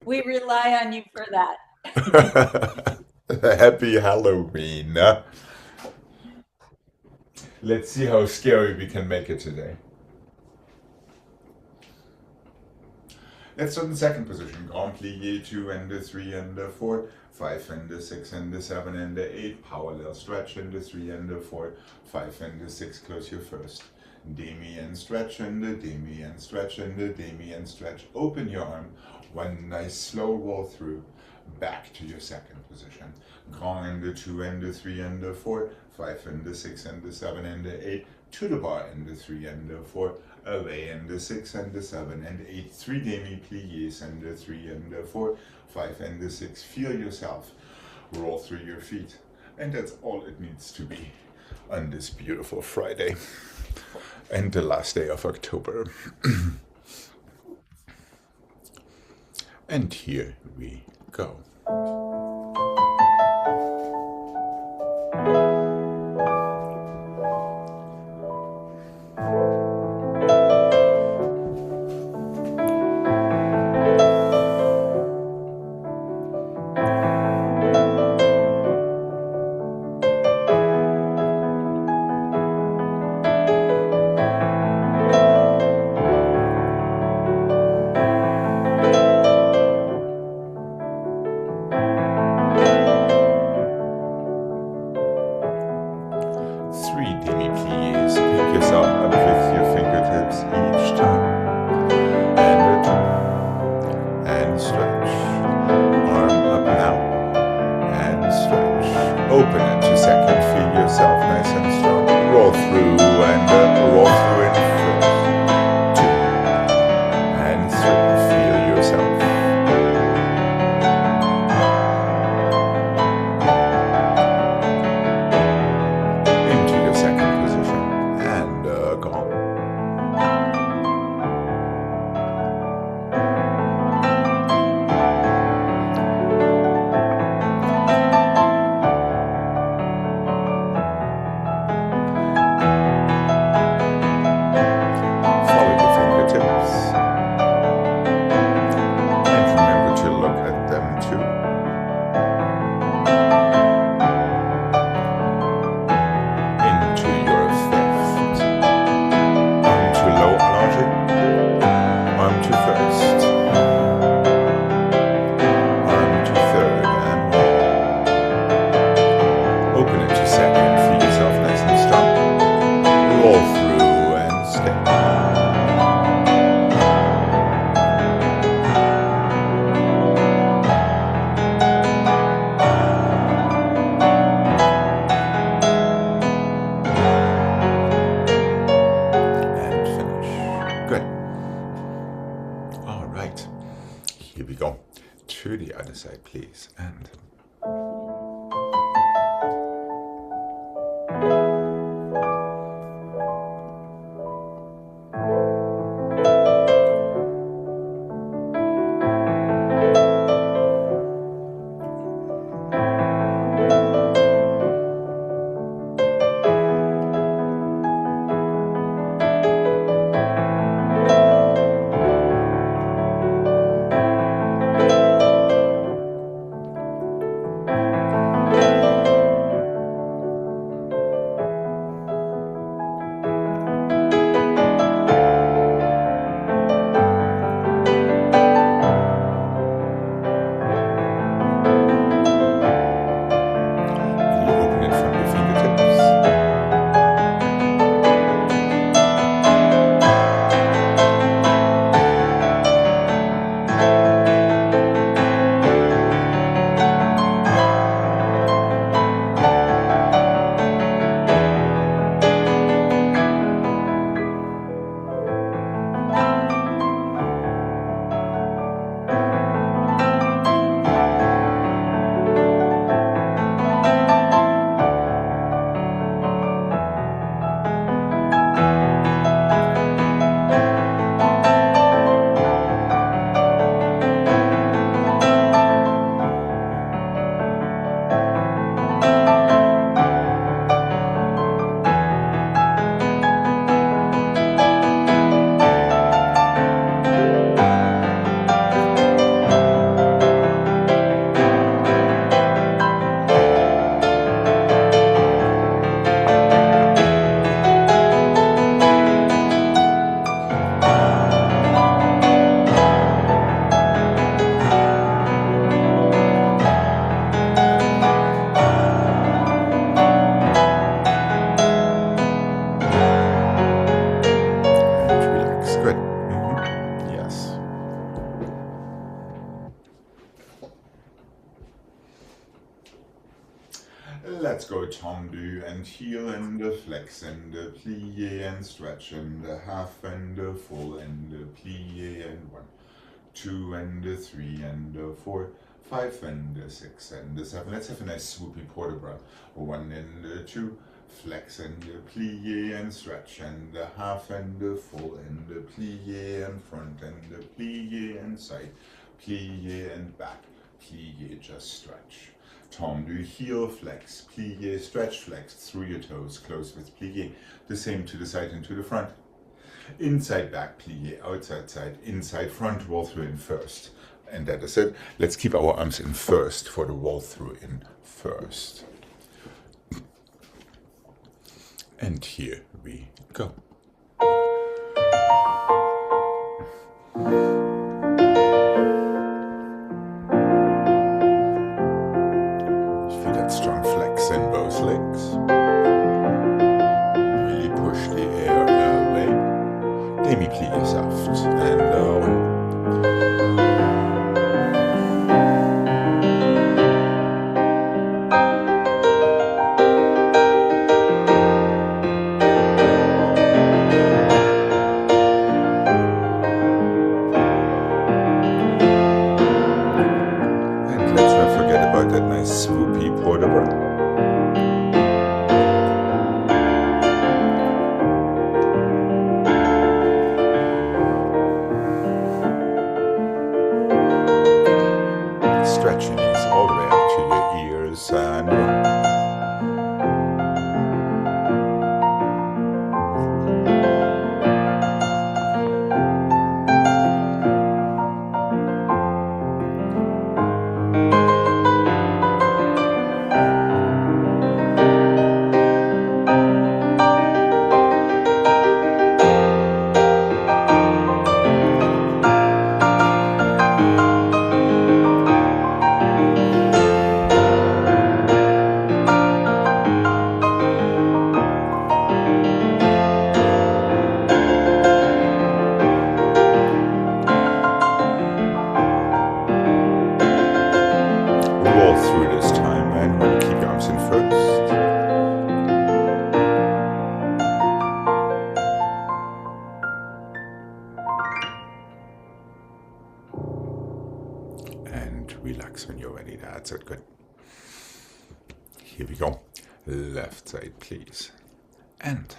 We rely on you for that. Happy Halloween. Let's see how scary we can make it today. Let's start in the second position. Grand plie, 2 and the 3 and the 4, 5 and the 6 and the 7 and the 8, parallel stretch and the 3 and the 4, 5 and the 6, close your first. Demi and stretch and the demi and stretch and the demi and stretch. Open your arm. One nice slow roll through. Back to your second position. Grand and the 2 and the 3 and the 4, 5 and the 6 and the 7 and the 8, to the bar and the 3 and the 4, away and the 6 and the 7 and 8, 3 demi pliés and the 3 and the 4, 5 and the 6. Feel yourself roll through your feet. And that's all it needs to be on this beautiful Friday and the last day of October. And here we go. Three demi pliés. Pick yourself up with your fingertips each time. And a two. And stretch. Arm up now. And stretch. Open into second. Feel yourself nice and strong. Roll through and roll through in first. Two. And three. Feel yourself. Into your second position. And gone. Follow your fingertips. And remember to look at them too. Into your fifth. Arm to low allongé. Arm to first. Arm to third and roll. Open into second. Feel yourself nice and strong. Roll through and stay. And finish. Good. All right. Here we go. To the other side, please. And Let's go tendu and heel and flex and plie and stretch and half and full and plie and 1, 2 and 3 and 4, 5 and 6 and 7. Let's have a nice swoopy port de bras. 1 and 2, flex and plie and stretch and half and full and plie and front and plie and side, plie and back, plie, just stretch. Tendu, heel, flex, plie, stretch, flex through your toes, close with plie. The same to the side and to the front. Inside, back, plie, outside, side, inside, front, roll through in first. And that is it. Let's keep our arms in first for the roll through in first. And here we go. Feel that strong flex in both legs. Really push the air away. Demi-plie soft and away. That nice swoopy port de bras. Stretch your knees all the way up to your ears and one. Through this time and we'll keep your arms in first. And relax when you're ready. That's it. Good. Here we go. Left side, please. And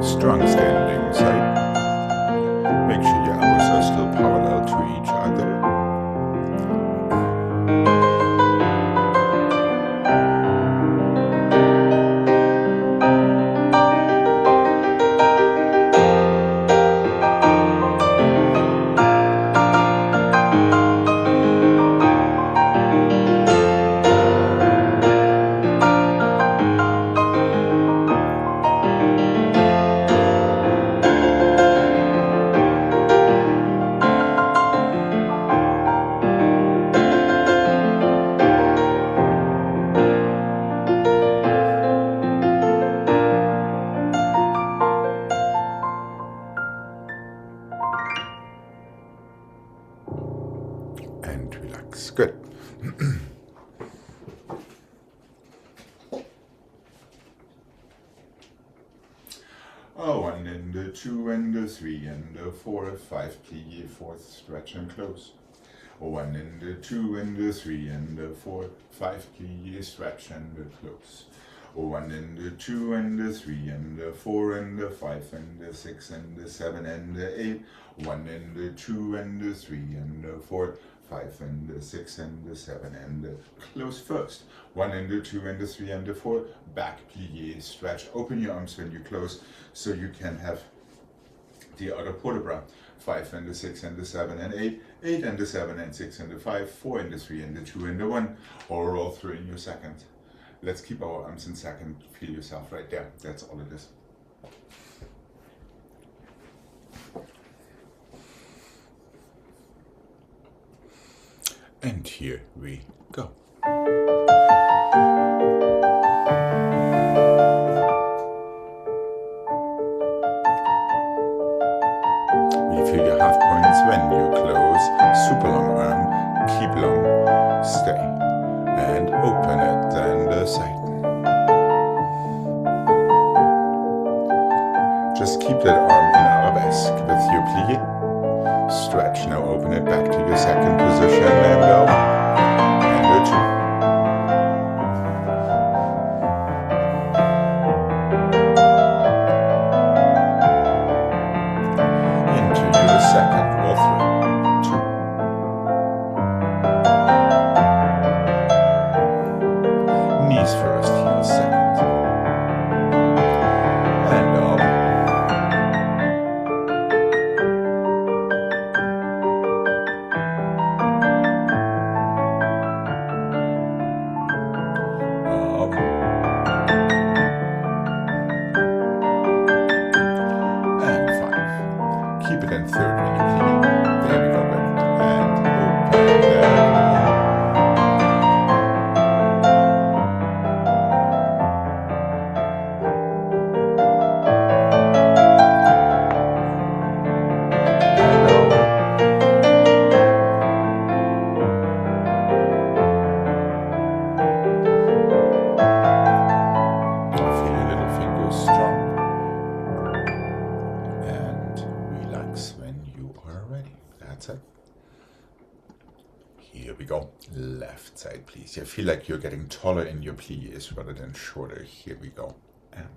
strong standing side. Make sure your elbows are still parallel to each other. And relax. Good. Oh, 1 and 2 and 3 and 4, 5, plie, fourth, stretch and close. 1 and 2 and 3 and 4, 5, plie, stretch and close. 1 and the 2 and the 3 and the 4 and the 5 and the 6 and the 7 and the 8. 1 and the 2 and the 3 and the 4, 5 and the 6 and the 7 and the close first. 1 and the 2 and the 3 and the 4. Back plie, stretch. Open your arms when you close so you can have the other port de bras. 5 and the 6 and the 7 and 8. 8 and the 7 and 6 and the 5. 4 and the 3 and the 2 and the 1. Or roll through in your second. Let's keep our arms in second. Feel yourself right there. That's all it is. And here we go. You feel your half points when you close. Super long arm, keep long, stay. And open it and the side. Just keep that arm in arabesque with your plie. Stretch. Now open it back to your second position and go. And a 2. Into your second, roll through. 2. Knees first, heels second. And up. Keep it in third when you plie. There we go, good. And open there. And down. Feel your little fingers strong. And relax when you are ready. That's it. Here we go. Left side, please. I feel like you're getting taller in your plies rather than shorter. Here we go. And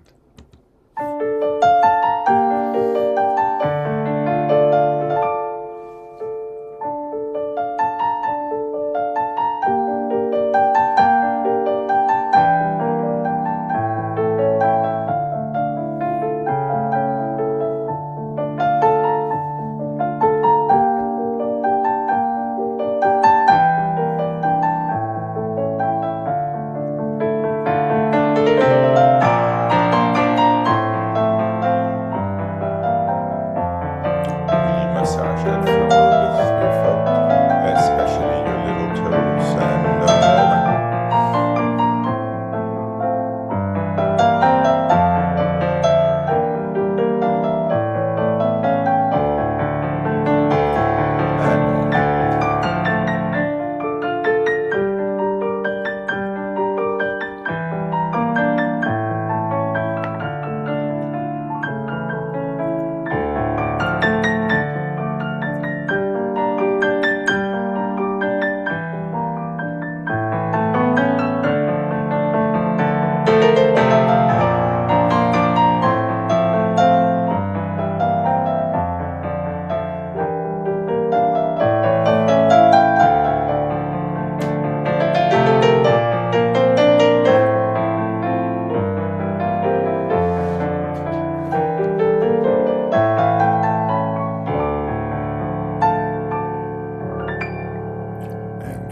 massage that floor with your foot, especially your little toes, and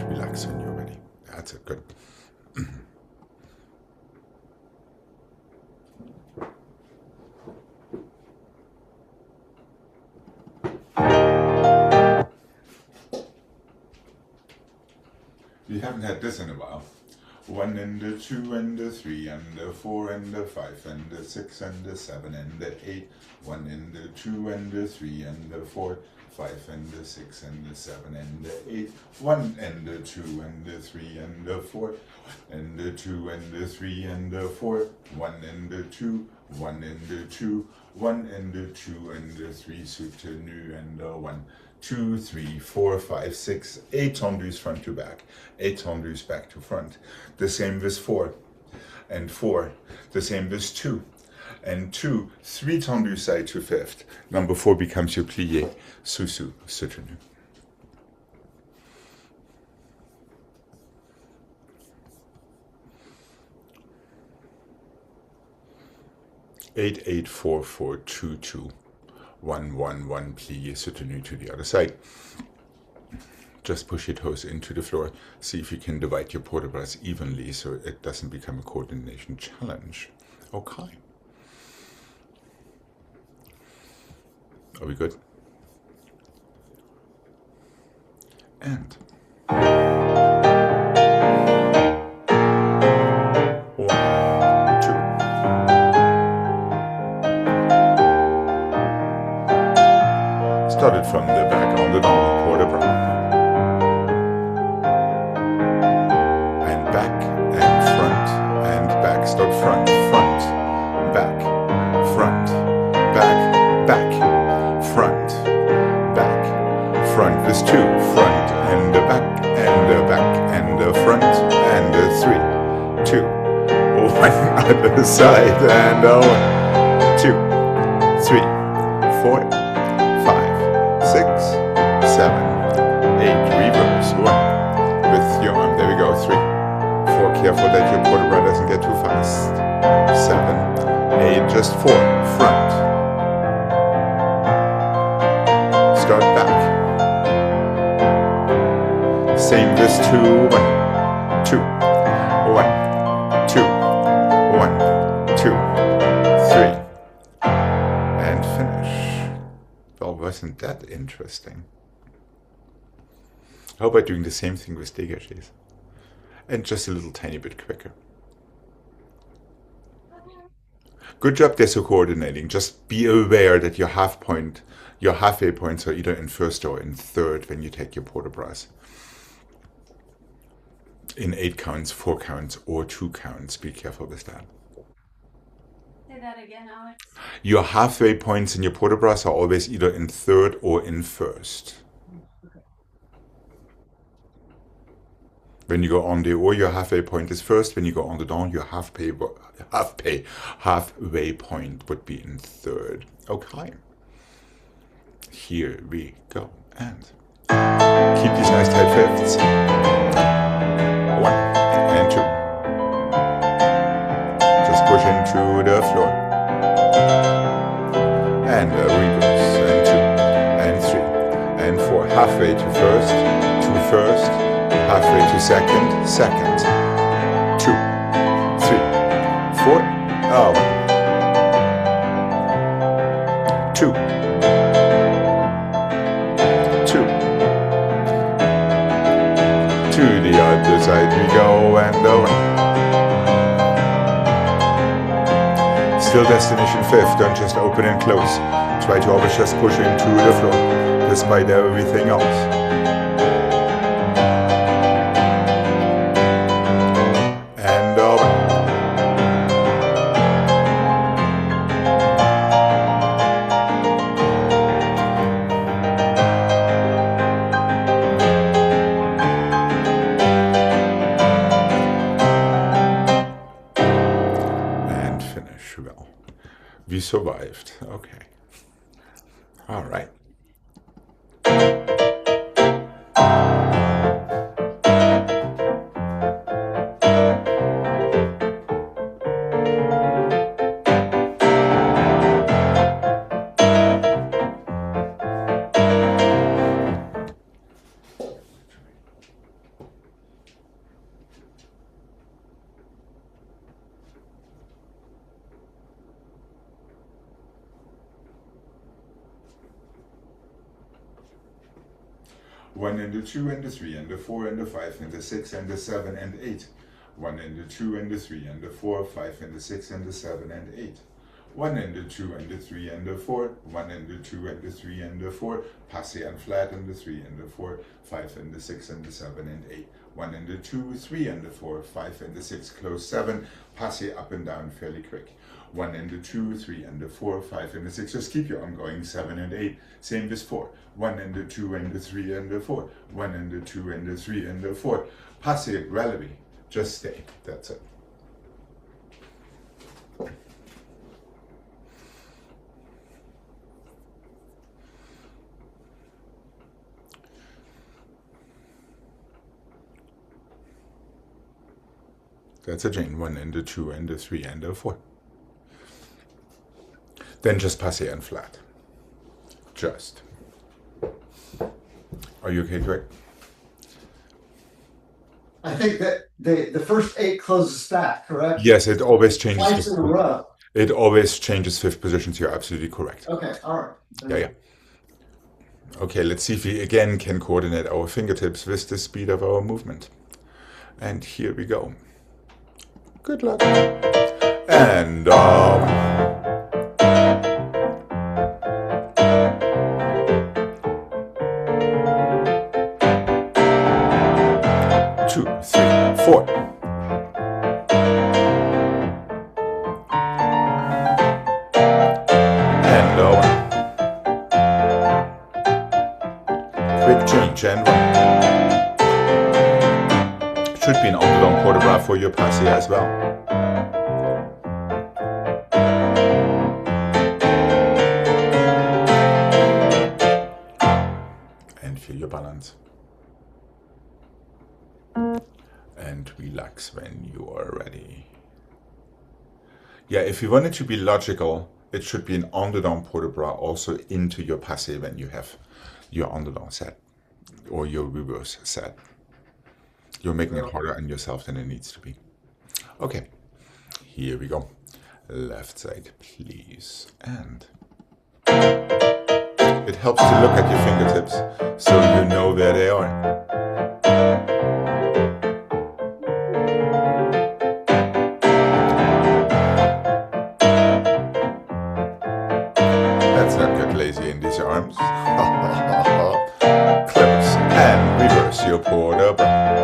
relax when you're ready. That's it, good. We haven't had this in a while. 1 and the 2 and the 3 and the 4 and the 5 and the 6 and the 7 and the 8. 1 and the 2 and the 3 and the 4, 5 and the 6 and the 7 and the 8. 1 and the 2 and the 3 and the 4 and the 2 and the 3 and the 4. 1 and the 2, 1 and the 2, 1 and the 2 and the 3 soutenu and the 1. 2, 3, 4, 5, 6, 8 tendus front to back, 8 tendus back to front. The same with 4. and 4. The same with 2 and 2. 3 tendu side to 5th. Number 4 becomes your plie, sous-sus, soutenu. 8, 8, 4, 4, 2, 2, 1, 1, 1, plie, soutenu to the other side. Just push your toes into the floor. See if you can divide your port de bras evenly so it doesn't become a coordination challenge. Okay. Are we good? And 1, 2. Started from the back on the down, port de bras. Back and front and back. Start front, front, back, front, back, back, front, back, front. There's 2, front and back and back and front and 3, 2, 1 other side and 1, 2, 3, 4, 5, 6, 7, 8. Reverse 1 with your arm. There we go. 3. 4, careful that your port de bras doesn't get too fast. 7, 8, just 4, front. Start back. Same this 2, 1, 2, 1, 2, 1, 2, 3. And finish. Well, wasn't that interesting? How about doing the same thing with dégagés? And just a little tiny bit quicker. Good job there, so coordinating. Just be aware that your halfway points are either in first or in third when you take your port de bras. In 8 counts, 4 counts, or 2 counts. Be careful with that. Say that again, Alex. Your halfway points in your port de bras are always either in third or in first. When you go en dehors, your halfway point is first. When you go en dedans, your halfway point would be in third. Okay. Here we go. And keep these nice tight fifths. 1 and 2. Just push into the floor. And reverse. And 2 and 3 and 4. Halfway to first. To first. Halfway to second, second, 2, 3, 4, 2, 2, to the other side we go and still destination 5th, don't just open and close, try to always just push into the floor, despite everything else. Well, we survived. Okay. All right. One and the 2 and the 3 and the 4 and the 5 and the 6 and the 7 and 8. 1 and the 2 and the 3 and the 4, 5 and the 6 and the 7 and 8. 1 and the 2 and the 3 and the 4, 1 and the 2 and the 3 and the 4, passé and flat and the 3 and the 4, 5 and the 6 and the 7 and 8. 1 and the 2, 3 and the 4, 5 and the 6, close 7, passé up and down fairly quick. 1 and the 2, 3 and the 4, 5 and the 6, just keep your arm going, 7 and 8, same with 4. 1 and the 2 and the 3 and the 4, 1 and the 2 and the 3 and the 4, passé, relevé, just stay, that's it. That's a chain. 1 and a 2 and a 3 and a 4. Then just passé and flat. Just. Are you okay, Greg? I think that the first 8 closes stack, correct? Yes, it always changes. Twice in a row. It always changes fifth positions. You're absolutely correct. Okay, all right. Yeah. Okay, let's see if we again can coordinate our fingertips with the speed of our movement. And here we go. Good luck. And 2, 3, 4. And quick change and 1. Should be an on-the-long quarter bar for your passé as well. And feel your balance. And relax when you are ready. Yeah, if you want it to be logical, it should be an on-the-down port de bras also into your passé when you have your on-the-down set or your reverse set. You're making it harder on yourself than it needs to be. Okay, here we go. Left side, please. And it helps to look at your fingertips so you know where they are. Let's not get lazy in these arms. Close and reverse your port de bras.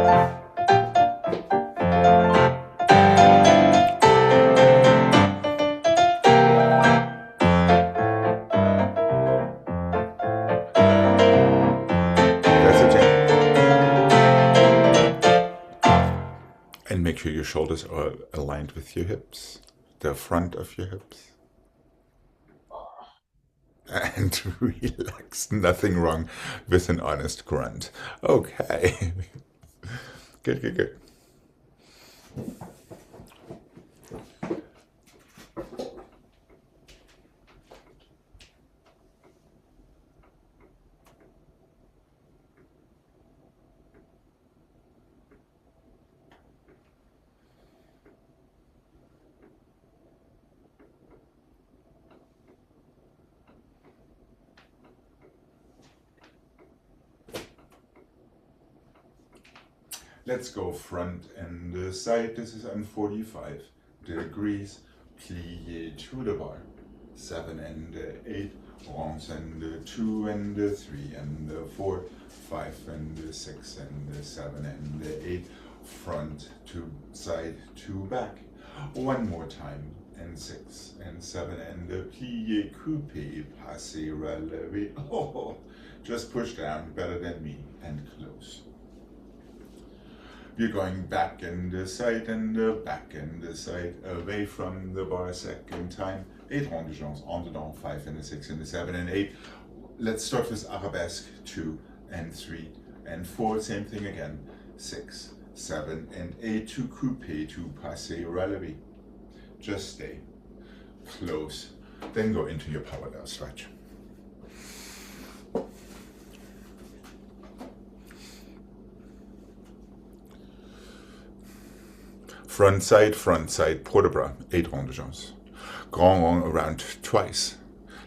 And make sure your shoulders are aligned with your hips, the front of your hips. And relax, nothing wrong with an honest grunt. Okay. Good, good, good. Let's go front and side. This is on 45 degrees. Plie to the bar. 7 and 8. Rond and 2 and 3 and 4. 5 and 6 and 7 and 8. Front to side to back. One more time. And 6 and 7 and plie, coupe, passé, relevé. Oh, just push down, better than me, and close. You're going back and side and back and side, away from the bar second time. 8 ronds de jambes, en dedans, 5 and 6 and 7 and 8. Let's start with arabesque, 2 and 3 and 4, same thing again. 6, 7 and 8, to coupe, to passé, relevé. Just stay close, then go into your power down stretch. Front side, port de bras, 8 ronds de jambes. Grand rond around twice.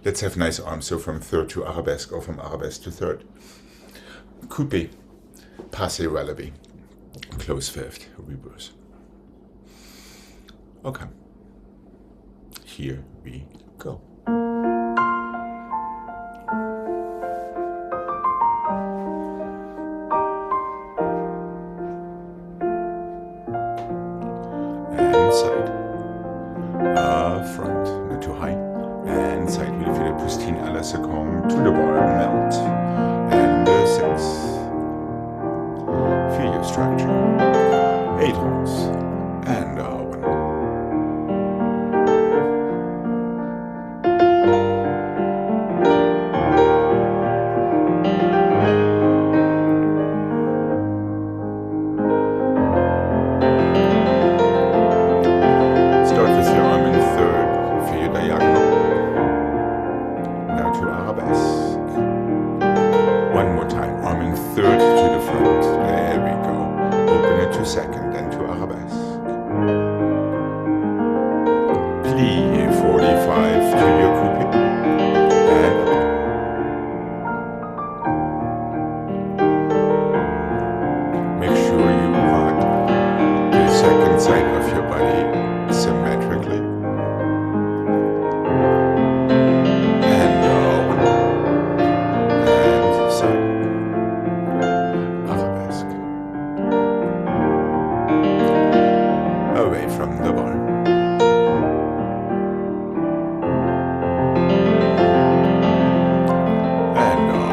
Let's have nice arms, so from third to arabesque or from arabesque to third. Coupe, passé, relevé. Close fifth, reverse. Okay. Here we go. And side. Front, not too high. And side, really feel a pristine à la seconde to the bar, melt. And 6. Feel your structure. 8 rounds. And 1. inside of your body symmetrically. And down. And side. Arabesque. Away from the bar. And down.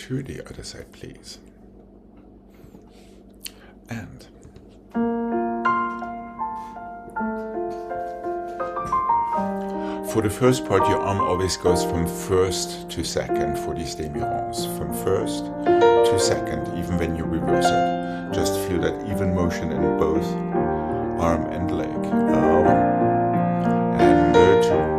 To the other side, please. And for the first part, your arm always goes from first to second for these demi-ronds. From first to second, even when you reverse it. Just feel that even motion in both arm and leg. And two.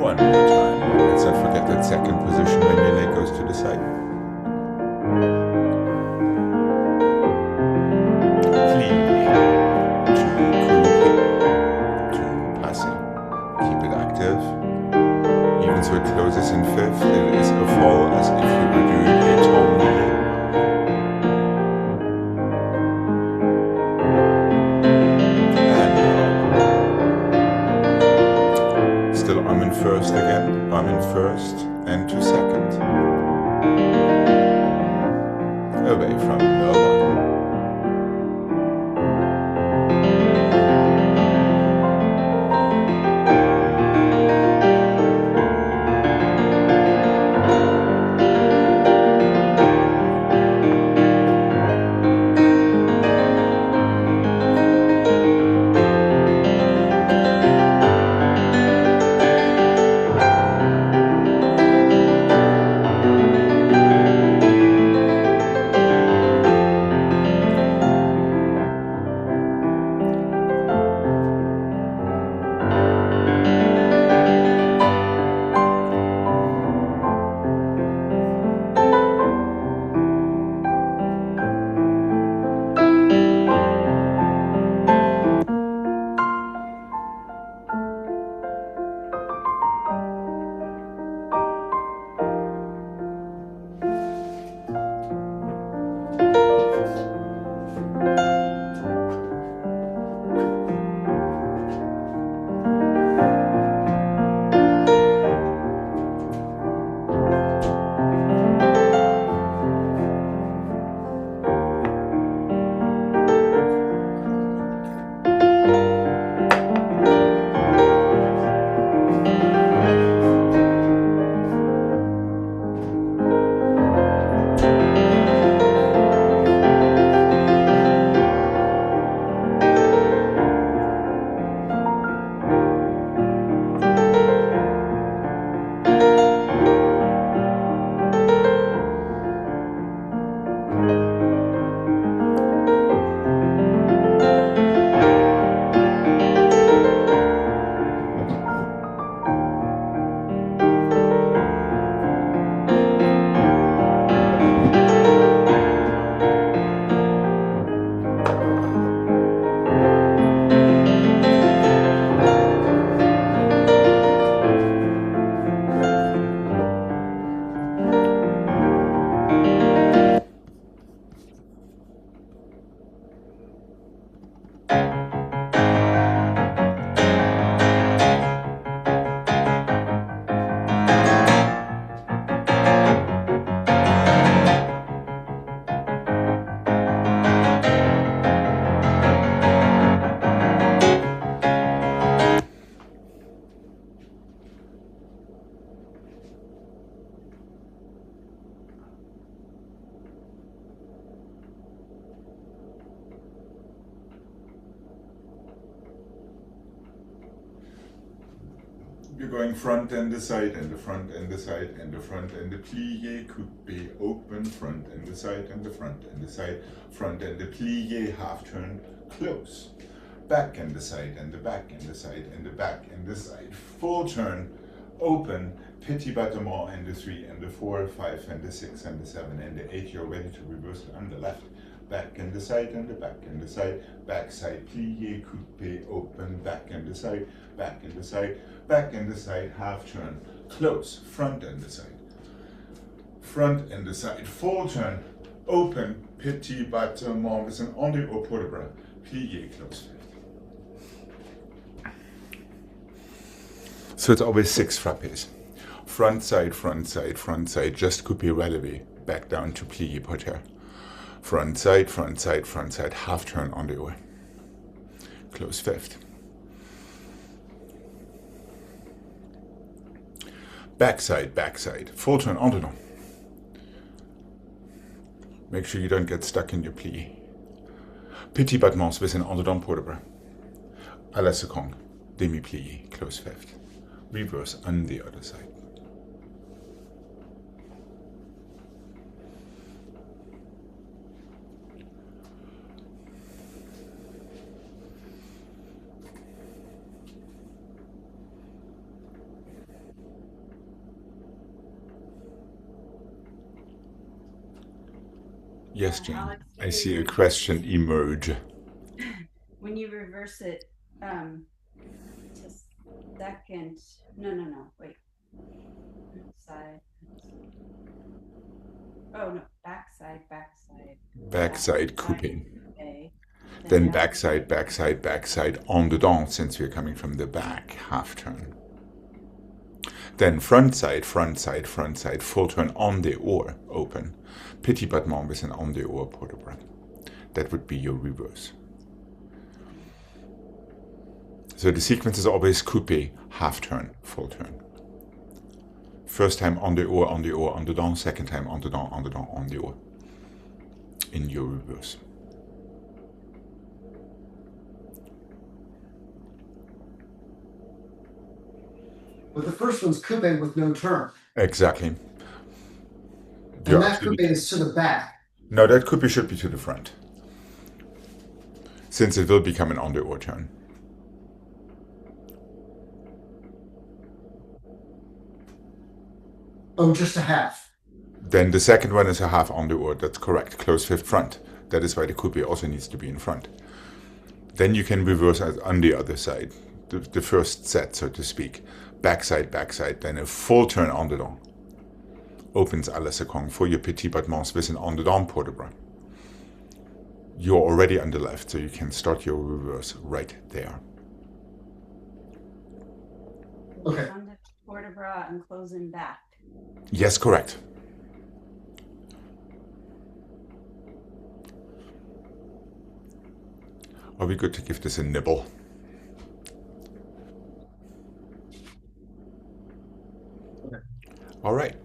One more time. Let's not forget that second position when your leg goes to the side. Cleanly. To passing. Keep it active. Even so it closes in fifth, it is a fall as if you were doing a tall knee. Arm in first again, arm in first and to second. Away from the bar. You're going front and the side, and the front and the side, and the front and the plie, coupe, open, front and the side, and the front and the side, front and the plie, half turn, close. Back and the side, and the back and the side, and the back and the side, full turn, open, petit battement, and the 3 and the 4, 5 and the 6 and the 7 and the 8. You're ready to reverse on the left. Back and the side, and the back and the side, back side, plie, coupe, open, back and the side, back and the side, back and the side, half turn, close, front and the side. Front and the side, full turn, open, petit battement with an on the haut pour de bras, plie, close. So it's always 6 frappes. Front side, front side, front side, just coupe relevé, back down to plie porter. Front side, front side, front side, half turn on the haut. Close 5th. Backside, backside, full turn en dedans. Make sure you don't get stuck in your plie. Petit battement with an en dedans pour de bras. À la seconde, demi plie, close 5th. Reverse on the other side. Yes, Jane. Alex, I see a question emerge. when you reverse it to second, no, wait. Side. Oh no, backside. Backside couping. Okay. Then backside, backside, backside en dedans, since we're coming from the back, half turn. Then front side, front side, front side, full turn en dehors, open. Petit battement with an en dehors pour de bras. That would be your reverse. So the sequence is always coupe, half turn, full turn. First time en dehors, en dedans, second time en dedans, en dehors. In your reverse. But the first one's coupe with no turn. Exactly. And that coupe is to the back. No, that coupe should be to the front, since it will become an en dehors turn. Oh, just a half. Then the second one is a half en dehors. That's correct. Close 5th front. That is why the coupe also needs to be in front. Then you can reverse on the other side, the first set, so to speak. Backside, backside, then a full turn en dedans. Opens à la seconde for your petit battements with an en dedans pour de bras. You're already on the left, so you can start your reverse right there. Okay. On the port de bras and closing back. Yes, correct. Are we good to give this a nibble? Okay. All right.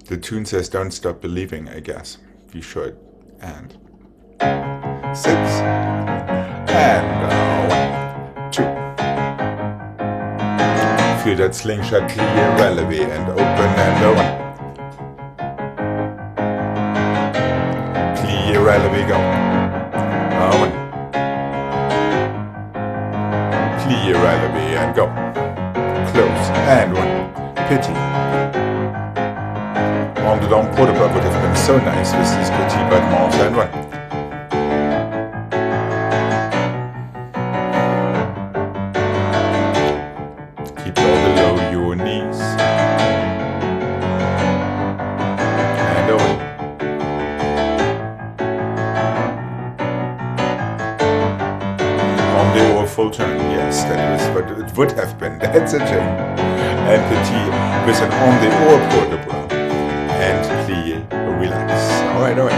The tune says don't stop believing, I guess. We should. And 6. And 1, 2. Feel that slingshot plie, relevé, and open and 1. Plie, relevé, go. 1. Plie, relevé, and go. Close. And 1. Pity. En dedans pour de bras would have been so nice with these petits battements and 1. Keep all below your knees. And 1. En dehors full turn, yes, that is what it would have been. That's a shame. And petit with an en dehors pour de bras. And plie, relax. Alright.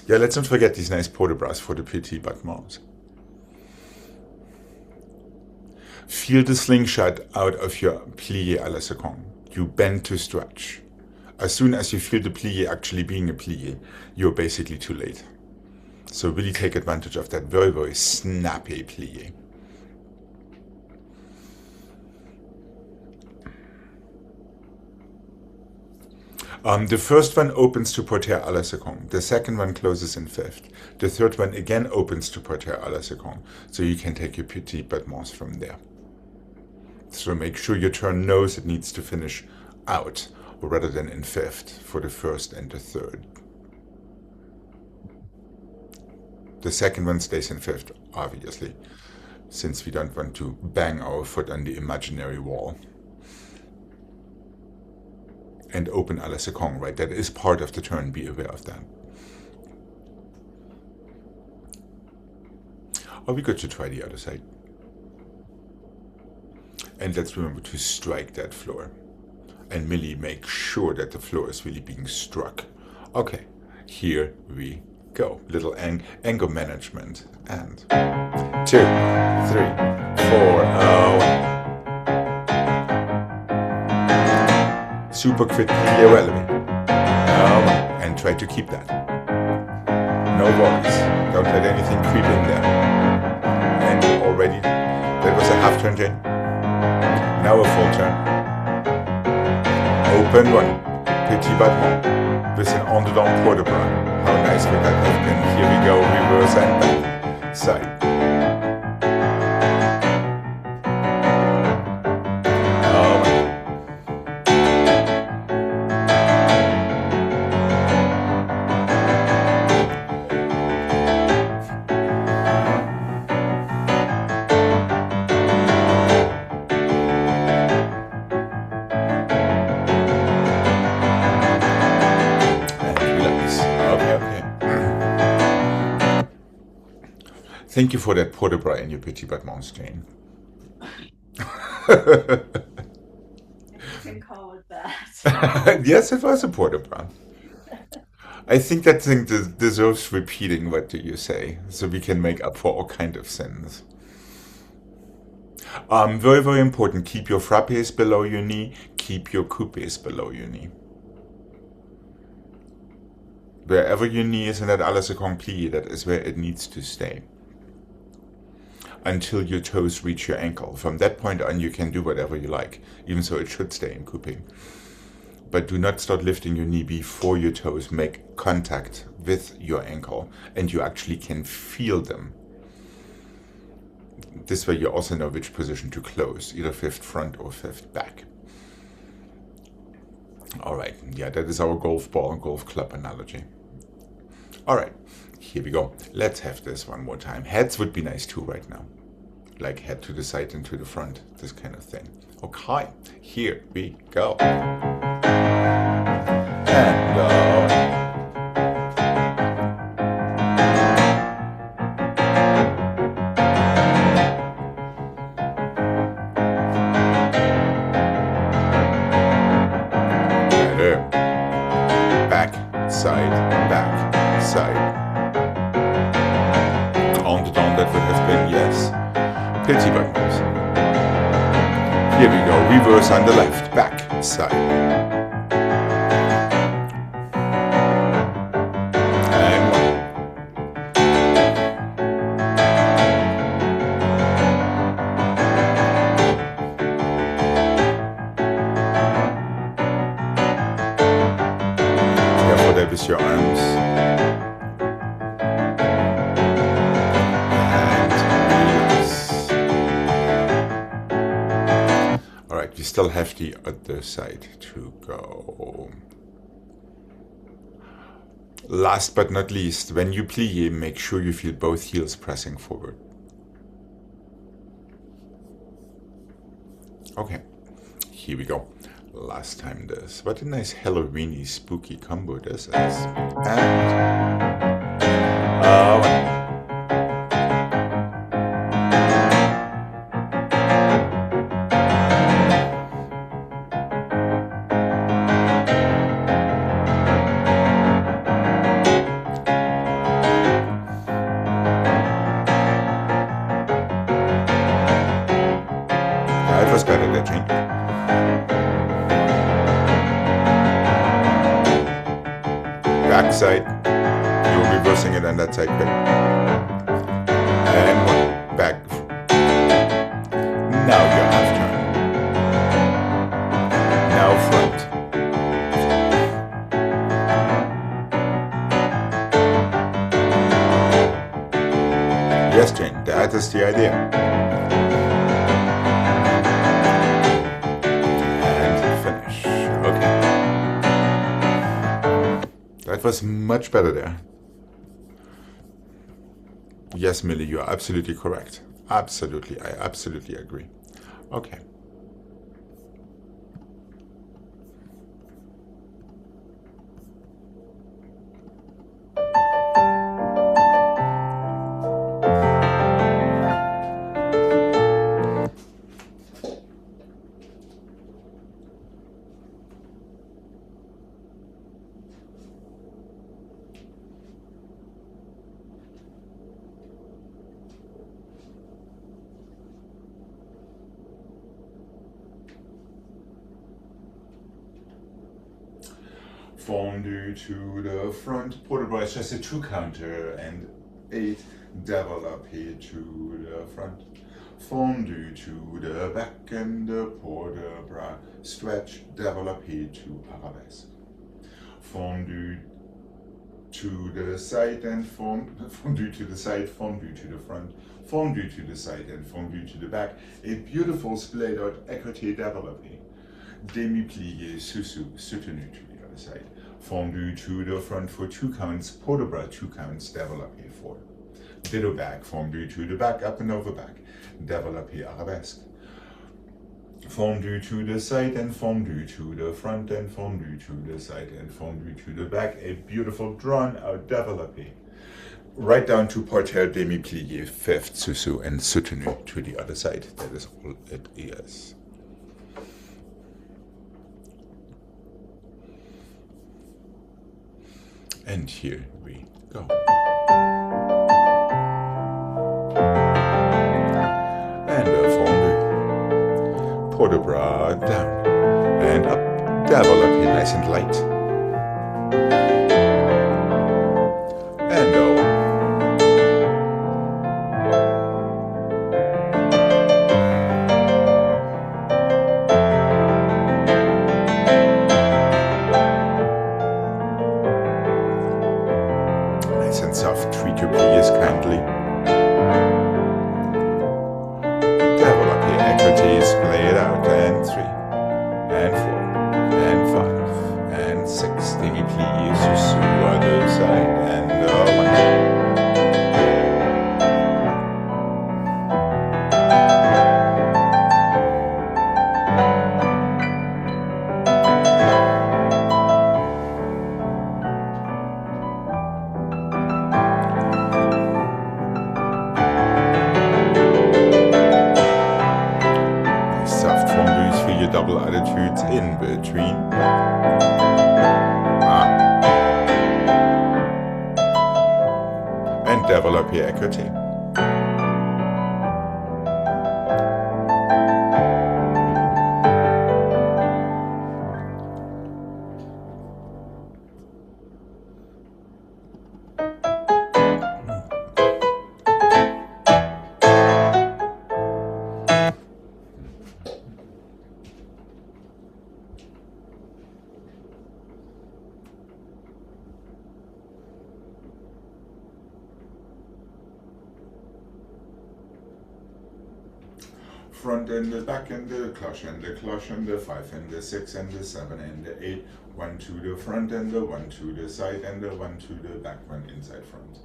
Yeah, let's not forget these nice port de bras for the petit battements. Feel the slingshot out of your plie à la seconde. You bend to stretch. As soon as you feel the plie actually being a plie, you're basically too late. So really take advantage of that very, very snappy plie. The first one opens to porter à la seconde. The second one closes in fifth. The third one again opens to porter à la seconde. So you can take your petit battements from there. So make sure your turn knows it needs to finish out rather than in fifth for the first and the third. The second one stays in fifth, obviously, since we don't want to bang our foot on the imaginary wall. And open à la seconde, right? That is part of the turn, be aware of that. Or we could try the other side. And let's remember to strike that floor. And really make sure that the floor is really being struck. Okay, here we go. Little anger management. And 2, 3, 4, super quick plie releve. And try to keep that. No worries. Don't let anything creep in there. And already, that was a half turn, Jane. Now a full turn. Open one. Petit battement. With an en dedans port de bras. How nice would that have been? Here we go. Reverse and back. Side. Thank you for that port de bras in your petit battements, Jane. You can call it that. Yes, it was a port de bras. I think that thing deserves repeating. What do you say? So we can make up for all kind of sins. Very, very important. Keep your frappes below your knee. Keep your coupes below your knee. Wherever your knee is in that à la seconde plie, that is where it needs to stay. Until your toes reach your ankle. From that point on, you can do whatever you like, even so it should stay in coupe. But do not start lifting your knee before your toes make contact with your ankle, and you actually can feel them. This way you also know which position to close, either fifth front or fifth back. Alright, yeah, that is our golf ball and golf club analogy. Alright, here we go. Let's have this one more time. Heads would be nice too right now. Like head to the side and to the front, this kind of thing. Okay, here we go. And back, side, back, side. On the down, that would have been yes. Petit battements. Here we go. Reverse on the left, back, side. And one. Careful there with your arms. We still have the other side to go. Last but not least, when you plie, make sure you feel both heels pressing forward. Okay, here we go. Last time this. What a nice Halloweeny spooky combo this is. And it was better that Jane. Back side. You're reversing it on that side quick. And one. Back. Now you're half turn. Now front. That was much better there. Yes, Millie, you are absolutely correct. Absolutely, I absolutely agree. Okay. Fondue to the front, port de bras is just a 2 counter, and 8, développé to the front. Fondue to the back and the port de bras, stretch, développé to arabesque. Fondue to the side and fondue to the side, fondue to the front, fondue to the side and fondue to the back. A beautiful splayed out écourté développé. Demi-plié, soutenu to the other side. Fondue to the front for 2 counts, port de bras 2 counts, développé 4. Ditto back, fondue to the back, up and over back, développé arabesque. Fondue to the side and fondue to the front and fondue to the side and fondue to the back. A beautiful drawn out développé. Right down to parterre, demi-plié, fifth, sous and soutenu to the other side. That is all it is. And here we go. And a fondue. Port de bras down and up. Développé nice and light. And over. Nice and soft. Treat your pliés kindly. Développé écourté, play it out, and 3, and 4, and 5, and 6. Demi-plié, sous other side, and 1. Soft fondues for your double attitudes in between. And développé écourté. Front and the back and the cloche and the 5 and the 6 and the 7 and the 8. 1 to the front and the 1 to the side and the 1 to the back, 1 inside front.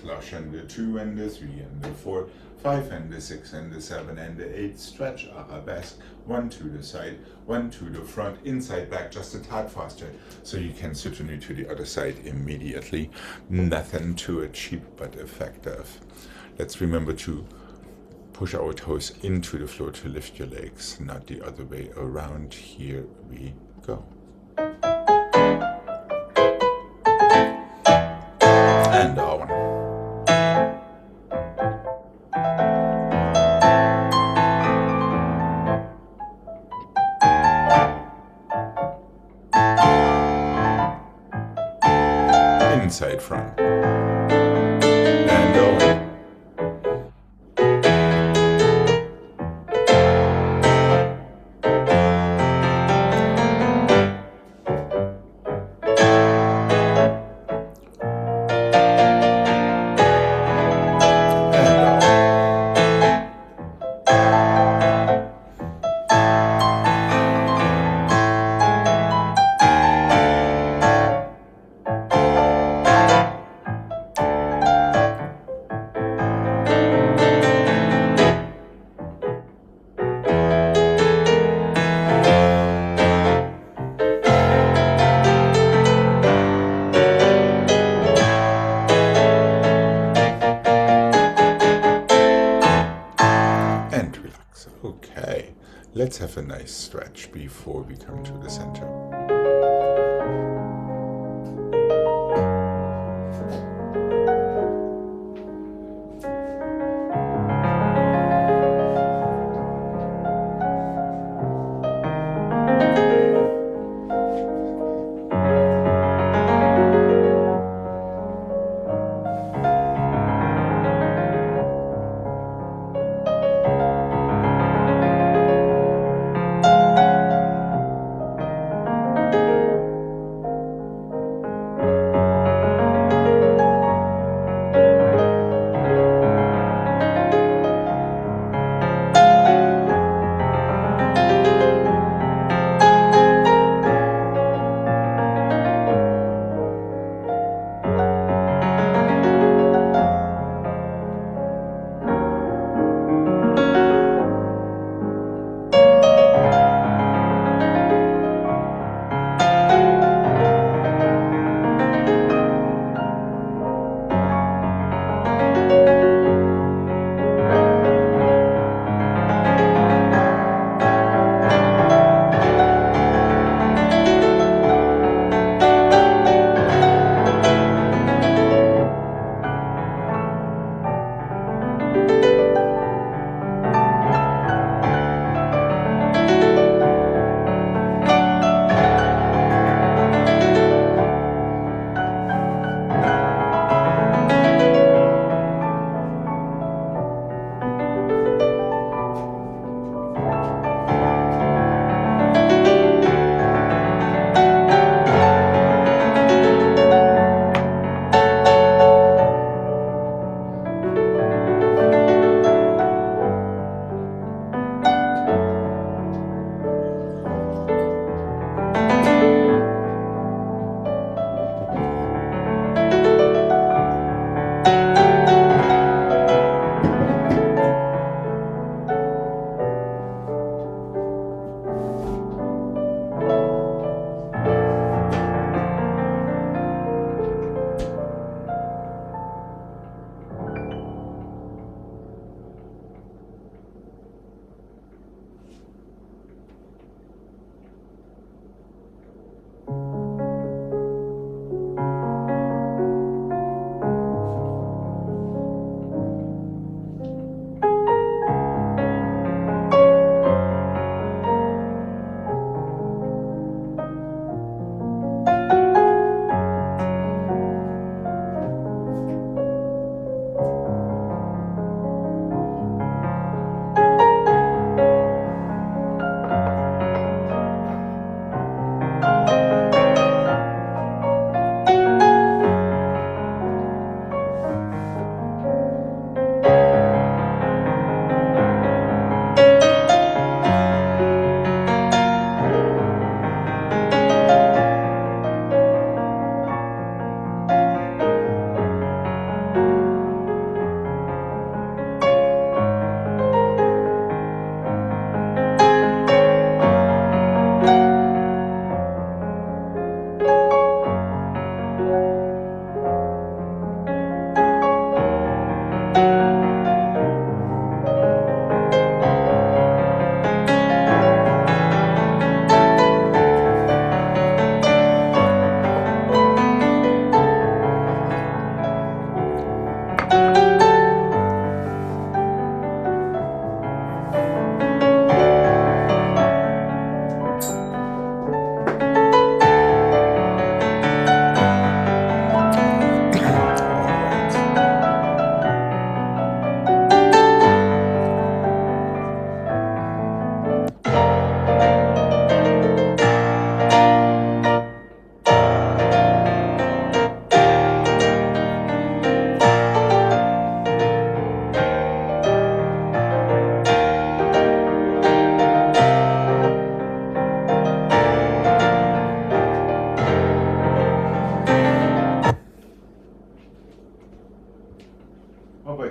Cloche and the 2 and the 3 and the 4. 5 and the 6 and the 7 and the 8. Stretch arabesque. 1 to the side, 1 to the front, inside back, just a tad faster, so you can soutenu to the other side immediately. Nothing too cheap but effective. Let's remember to push our toes into the floor to lift your legs, not the other way around. Here we go. And down. Inside front. And over. have a nice stretch before we come to the center.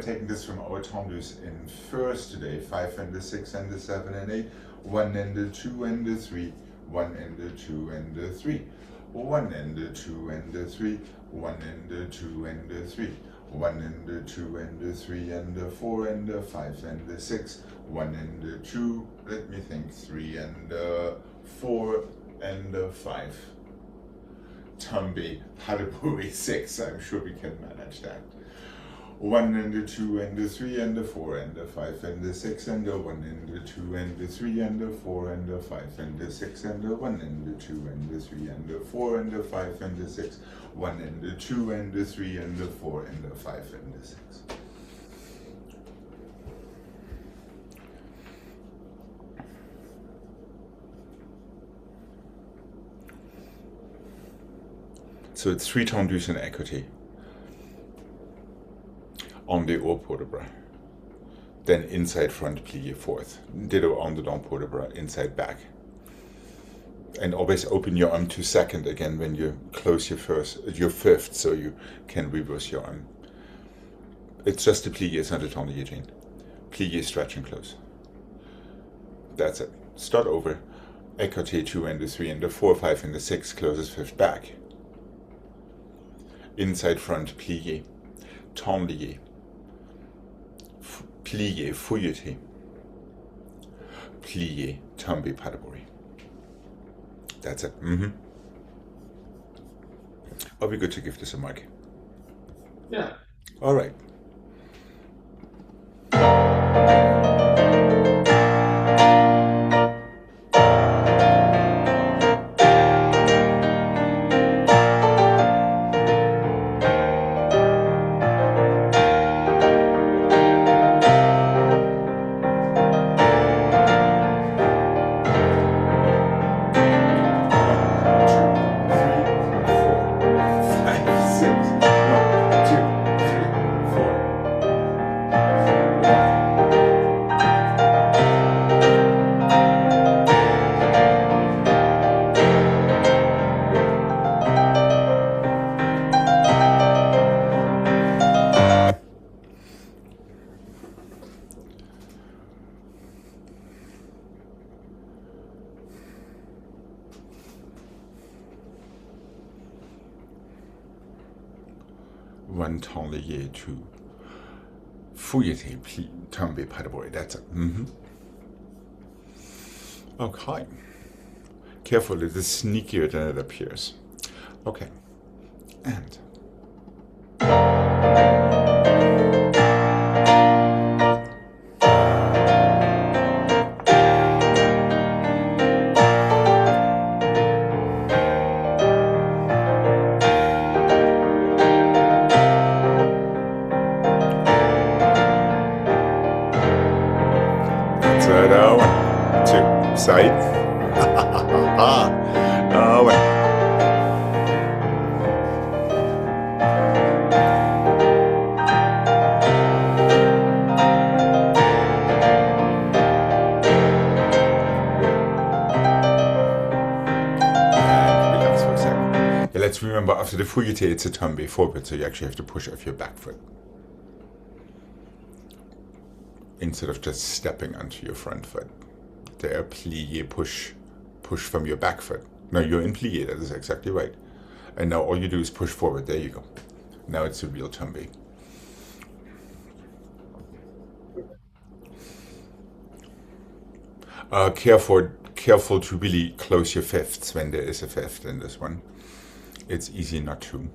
Taking this from our tendus in first today, 5 and the 6 and the 7 and 8, 1 and the 2 and the 3, 1 and the 2 and the 3, 1 and the 2 and the 3, 1 and the 2 and the 3, 1 and the 2 and the 3 and the 4 and the 5 and the 6, 1 and the 2, let me think, 3 and the 4 and the 5. Tumby, Padaburi 6, I'm sure we can manage that. 1 and the 2 and the 3 and the 4 and the 5 and the 6 and the 1 and the 2 and the 3 and the 4 and the 5 and the 6 and the 1 and the 2 and the 3 and the 4 and the 5 and the 6, 1 and the 2 and the 3 and the 4 and the 5 and the 6. So it's 3 tendus in écoute on the haut port de bras. Then inside front plié fourth. Ditto on the long port de bras, inside back. And always open your arm to second again when you close your fifth, so you can reverse your arm. It's just a plié, it's not a tendu, Jane. Plié, stretch and close. That's it. Start over. Écoute 2 and the 3 and the 4, 5 and the 6, closes fifth back. Inside front plié, tendu. Plié, fouilleté. Plié, tombé, padabori. That's it. Are we good to give this a mark? Yeah. All right. One tendu to fouilleté, tombé, padabori. That's it. Okay. Careful, it is sneakier than it appears. Okay. And side. Oh, wait. Relax for a second. Yeah, let's remember, after the fouilleté, it's a tombé forward, so you actually have to push off your back foot instead of just stepping onto your front foot. There, plié, push from your back foot. No, you're in plié, that is exactly right. And now all you do is push forward, there you go. Now it's a real tombé. Careful to really close your fifths when there is a fifth in this one. It's easy not to.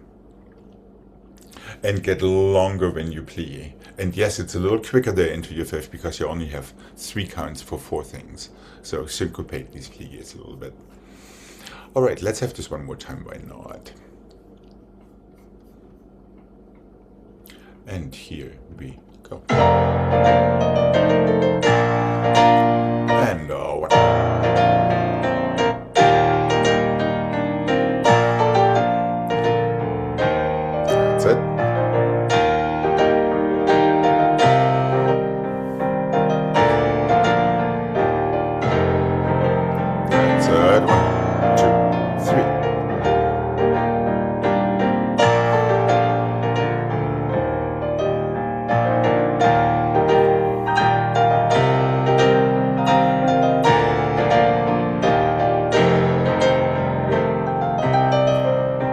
And get longer when you plié. And yes, it's a little quicker there into your fifth because you only have 3 counts for 4 things. So syncopate these pliés a little bit. All right, let's have this one more time. Why not? And here we go. And one. That's it. Third one, 2, 3.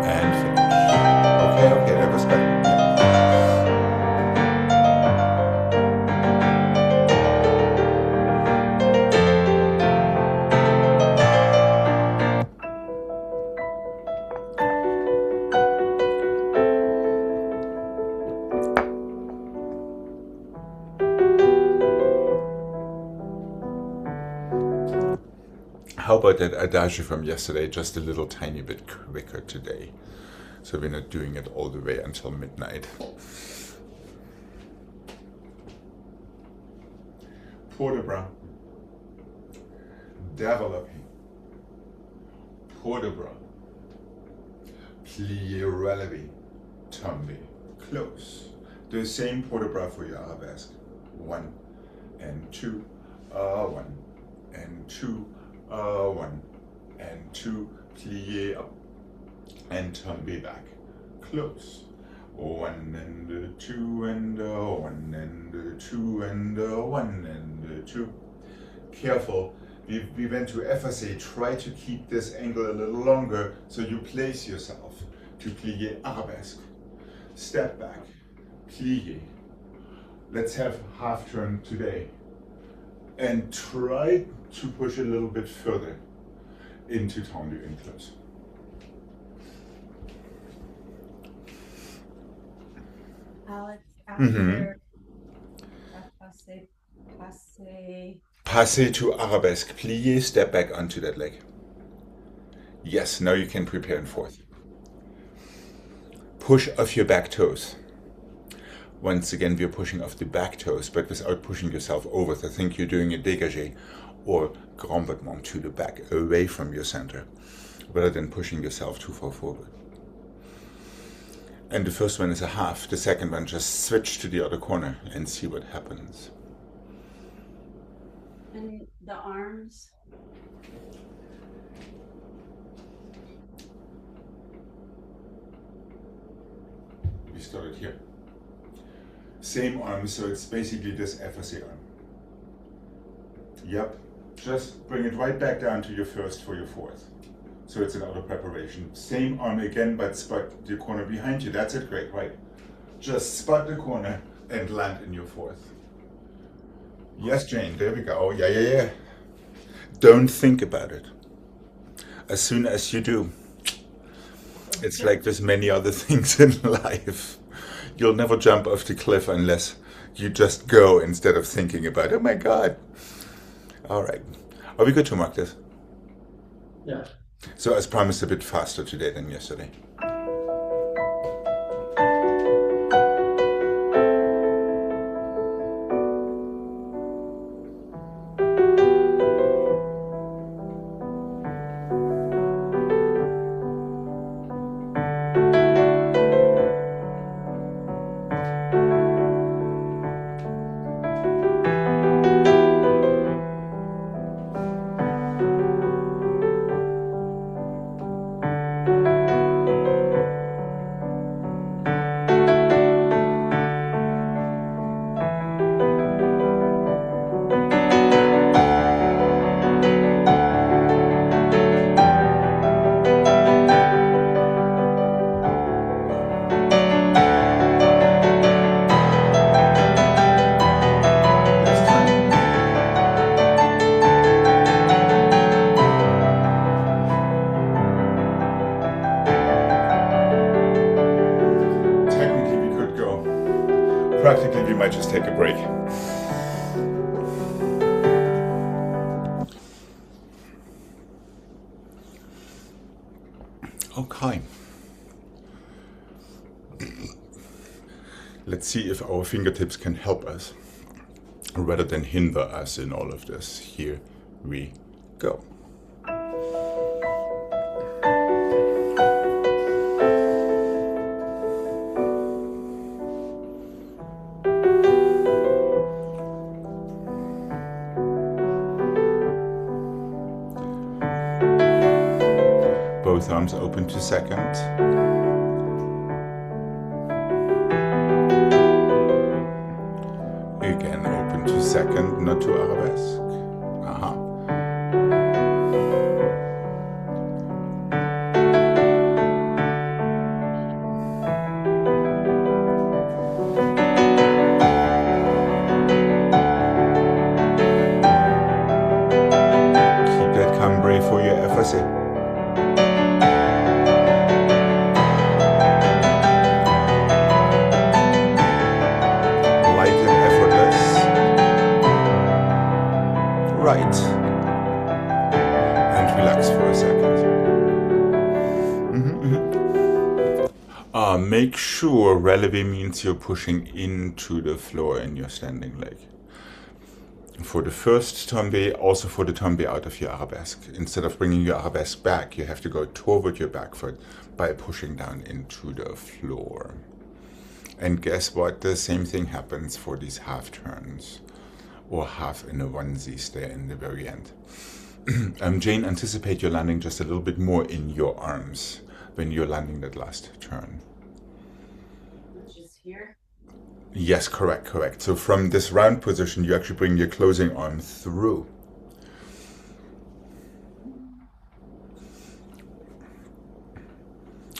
And finish. Okay, that was better. Yeah. followed that adagio from yesterday just a little tiny bit quicker today. So we're not doing it all the way until midnight. Port de bras. Developing. Port de bras. Plie relevé. Tombe. Close. The same port de bras for your arabesque. 1 and 2. 1 and 2. 1 and 2. Plie up. And tombe back. Close. 1 and 2 and 1 and 2 and 1 and 2. Careful. We went to FSA. Try to keep this angle a little longer so you place yourself to plie arabesque. Step back. Plie. Let's have half turn today. And try to push a little bit further into tendu and close. Alex, after Passe to arabesque. Plie, step back onto that leg. Yes, now you can prepare in fourth. Push off your back toes. Once again, we're pushing off the back toes, but without pushing yourself over. I think you're doing a dégagé or grand battement to the back, away from your center, rather than pushing yourself too far forward. And the first one is a half. The second one, just switch to the other corner and see what happens. And the arms. We started here. Same arm, so it's basically this FSA arm. Yep. Just bring it right back down to your first for your fourth. So it's another preparation. Same arm again, but spot the corner behind you. That's it, Gregg, right? Just spot the corner and land in your fourth. Yes, Jane, there we go. Yeah. Don't think about it. As soon as you do, it's like there's many other things in life. You'll never jump off the cliff unless you just go instead of thinking about, oh my God. All right. Are we good to mark this? Yeah. So as promised, a bit faster today than yesterday. Practically, we might just take a break. Okay. Let's see if our fingertips can help us rather than hinder us in all of this. Here we go. Both arms open to second. Again, open to second, not to arabesque. Keep that cambray for your FSA. Right. And relax for a second. Make sure relevé means you're pushing into the floor in your standing leg. For the first tombe, also for the tombe out of your arabesque. Instead of bringing your arabesque back, you have to go toward your back foot by pushing down into the floor. And guess what? The same thing happens for these half turns, or half in the onesies there in the very end. Jane, anticipate your landing just a little bit more in your arms when you're landing that last turn. Which is here. Yes, correct. So from this round position, you actually bring your closing arm through.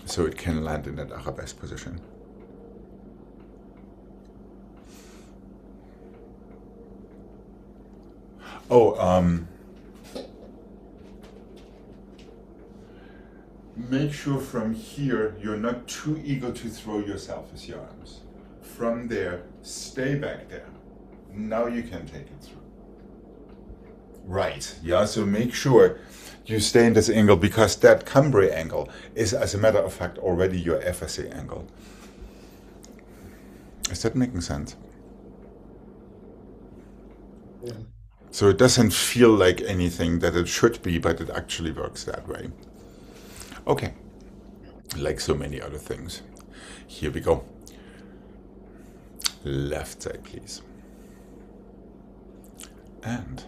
So it can land in that arabesque position. Make sure from here you're not too eager to throw yourself with your arms. From there, stay back there. Now you can take it through. Right, yeah, so make sure you stay in this angle, because that cambray angle is, as a matter of fact, already your FSA angle. Is that making sense? Yeah. So it doesn't feel like anything that it should be, but it actually works that way. Okay, like so many other things. Here we go. Left side, please. And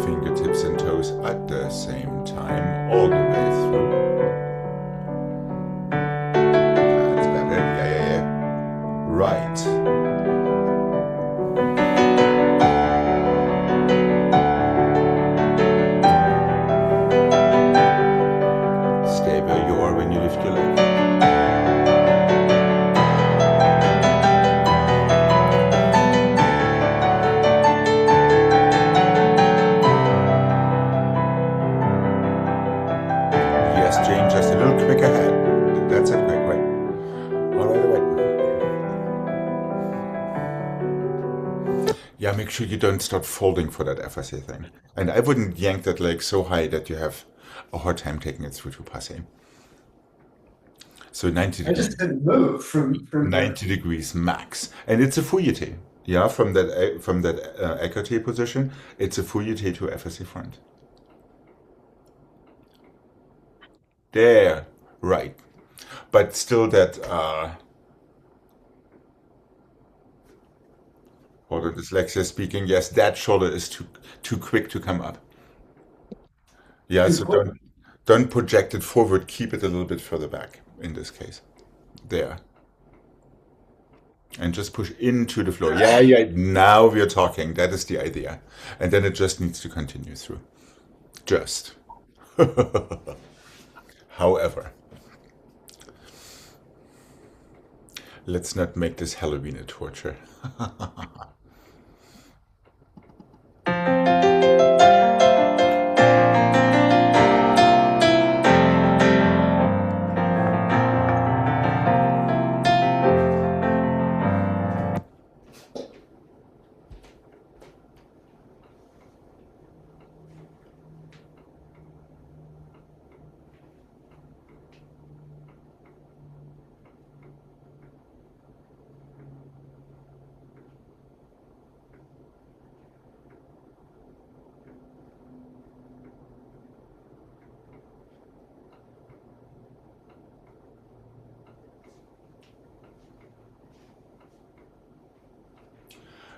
fingertips and toes at the same time, all the way through. That's better. Yeah. Right. Stay where you are when you lift your leg. Yes, Jane, just a little quick ahead. That's it, quick, right? All right. Yeah, make sure you don't start folding for that FSA thing. And I wouldn't yank that leg so high that you have a hard time taking it through to passe. So 90 I degrees. just didn't move from 90 degrees max, and it's a fouilletée. Yeah, from that écarté position, it's a fouilletée to FSA front. There, right, but still that. Hold on, dyslexia speaking. Yes, that shoulder is too quick to come up. Yeah, Too so quick. don't project it forward. Keep it a little bit further back in this case. There. And just push into the floor. Yeah. Now we're talking. That is the idea. And then it just needs to continue through. Just. However, let's not make this Halloween a torture.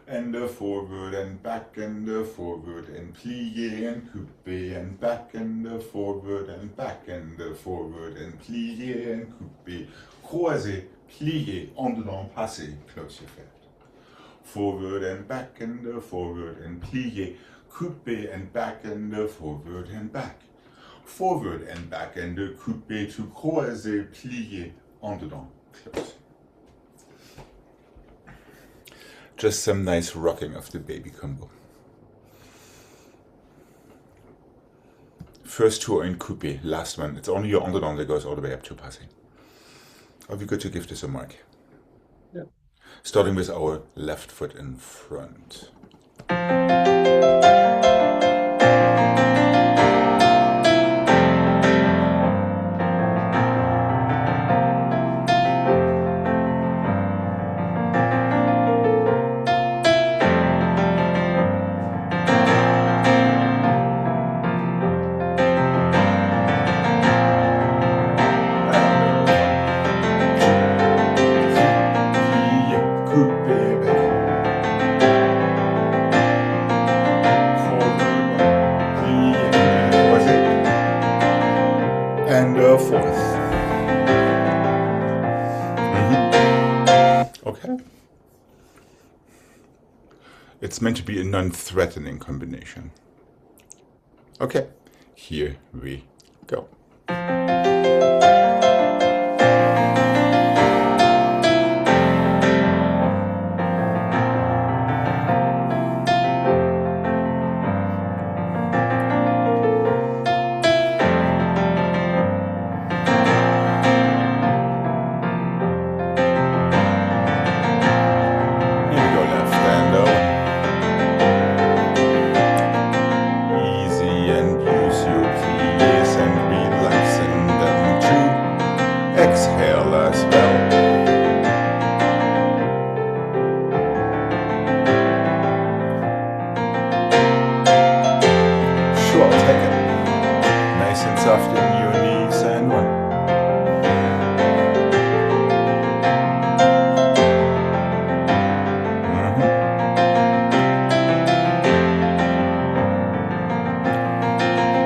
And the forward and back and the forward and plié and coupé and back and the forward and back and the forward and plié and coupé. Croisé, plié, en dedans, passé, close your fist. Forward and back and the forward and plié, coupé and back and the forward and back. Forward and back and the coupé to croisé, plié, en dedans, close. Just some nice rocking of the baby combo. First two are in coupe, last one, it's only your en dedans that goes all the way up to passing. Are we good to give this a mark? Yeah. Starting with our left foot in front. And a fourth. Okay. It's meant to be a non-threatening combination. Okay, here we go. Exhale as well. Sure, take it. Nice and soft in your knees and one.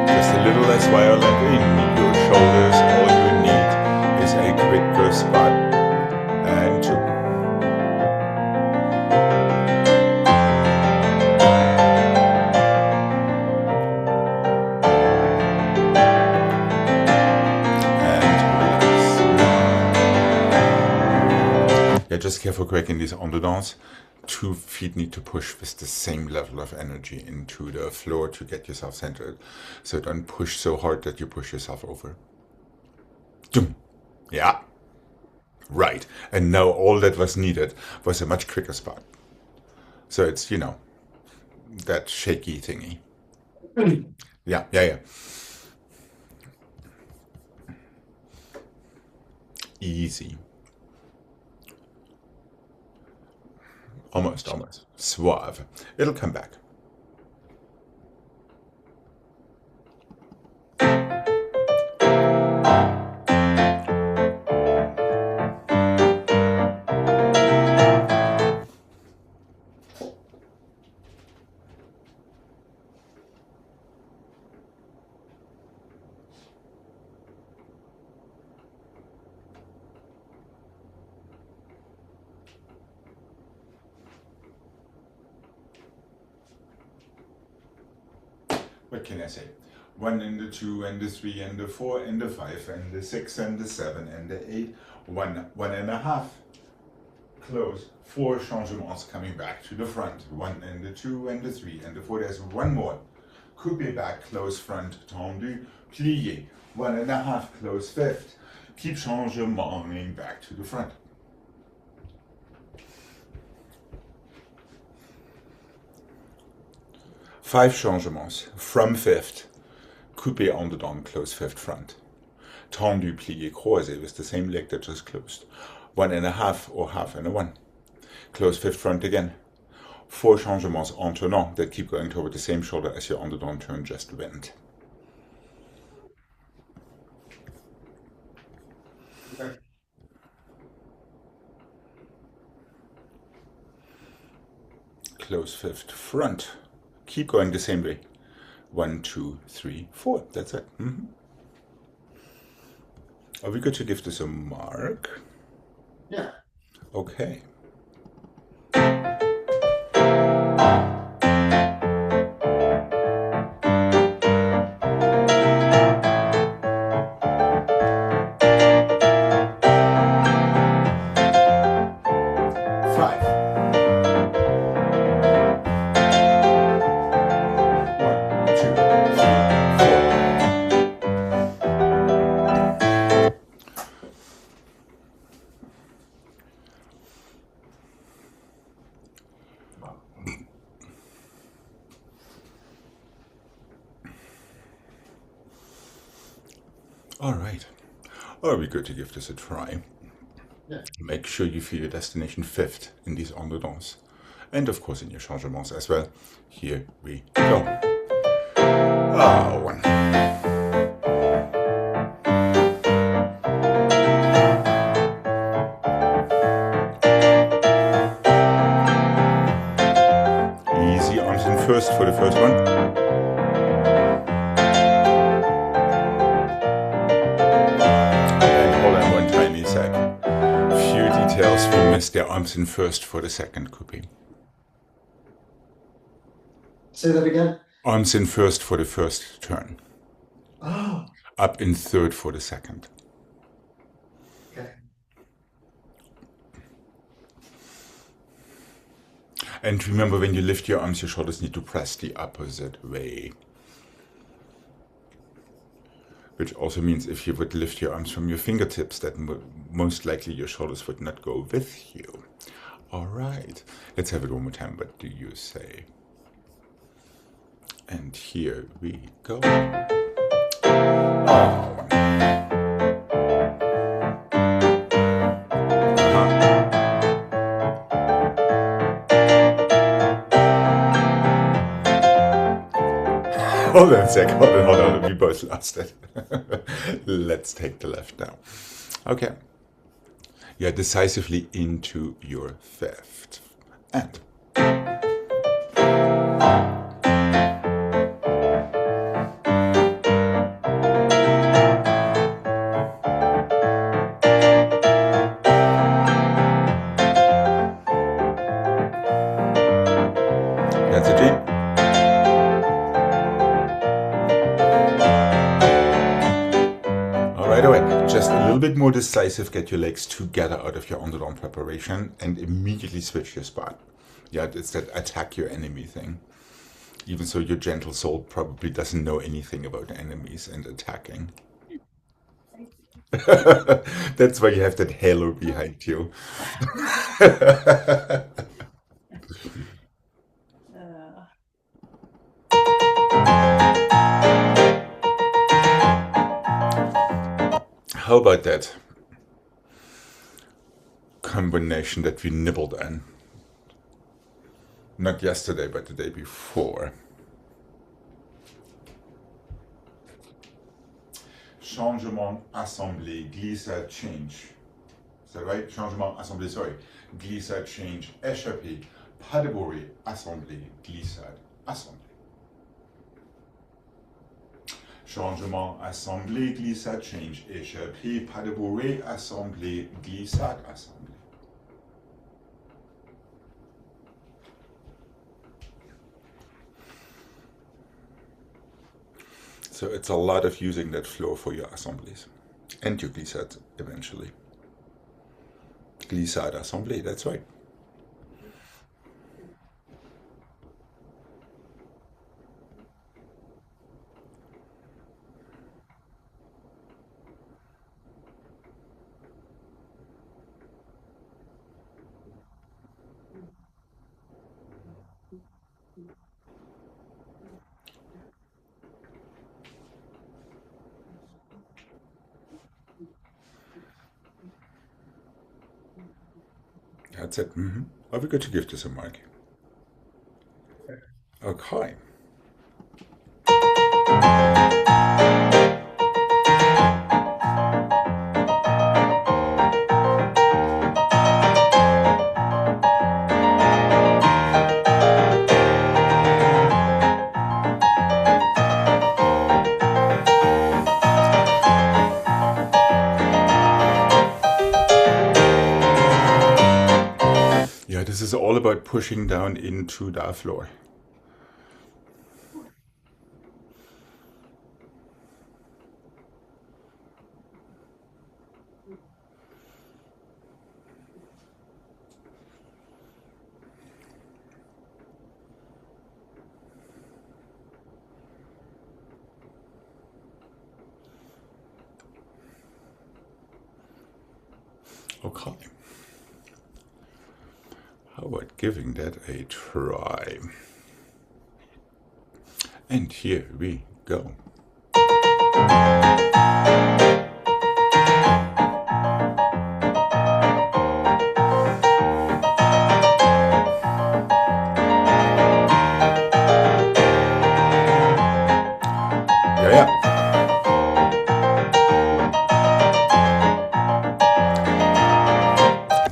Just a little less violent in your shoulders. All you need is a quicker spot and two. And relax. Yeah, just careful, Gregg, in these en dedans. 2 feet need to push with the same level of energy into the floor to get yourself centered. So don't push so hard that you push yourself over. Yeah, right. And now all that was needed was a much quicker spot. So it's, you know, that shaky thingy. Yeah. Easy. Almost. Suave. It'll come back. What can I say? 1 and the 2 and the 3 and the 4 and the 5 and the 6 and the 7 and the 8. 1.5. Close. 4 changements coming back to the front. 1 and the 2 and the 3 and the 4. There's one more. Coupé back, close front, tendu, plié. 1.5, close fifth. Keep changementing back to the front. Five changements from fifth, coupé en dedans, close fifth front. Tendu, plié, croisé with the same leg that just closed. 1.5 or half and a 1. Close fifth front again. 4 changements en tournant that keep going toward the same shoulder as your en dedans turn just went. Okay. Close fifth front. Keep going the same way. 1, 2, 3, 4. That's it. Are we good to give this a mark? Yeah. Okay. All right. Are we good to give this a try? Yeah. Make sure you feel your destination fifth in these endurance. And of course in your changements as well. Here we go. One. Easy arms in first for the first one. Few details we missed. Their arms in first for the second coupé. Say that again. Arms in first for the first turn. Oh. Up in third for the second. Okay. And remember, when you lift your arms, your shoulders need to press the opposite way. Which also means if you would lift your arms from your fingertips, that most likely your shoulders would not go with you. All right, let's have it one more time. What do you say? And here we go. Hold on a sec, hold on, we both lost it. Let's take the left now. Okay. Yeah, decisively into your fifth. And. That's a G. Right away, just a little bit more decisive, get your legs together out of your underarm preparation and immediately switch your spot. Yeah, it's that attack your enemy thing. Even so, your gentle soul probably doesn't know anything about enemies and attacking. That's why you have that halo behind you. How about that combination that we nibbled on? Not yesterday, but the day before. Changement, assemblée, glissade, change. Is that right? Changement, assemblée, sorry. Glissade, change, échappée, pas de bourrée, assemblée, glissade, assemblée. Changement, assemblée, glissade, change, échappée, pas de bourrée, assemblée, glissade, assemblée. So it's a lot of using that flow for your assemblies and your glissade eventually. Glissade, assemblée, that's right. That's it. Are we good to give this a mark? Okay. Yeah, this is all about pushing down into the floor. Okay. How about giving that a try? And here we go.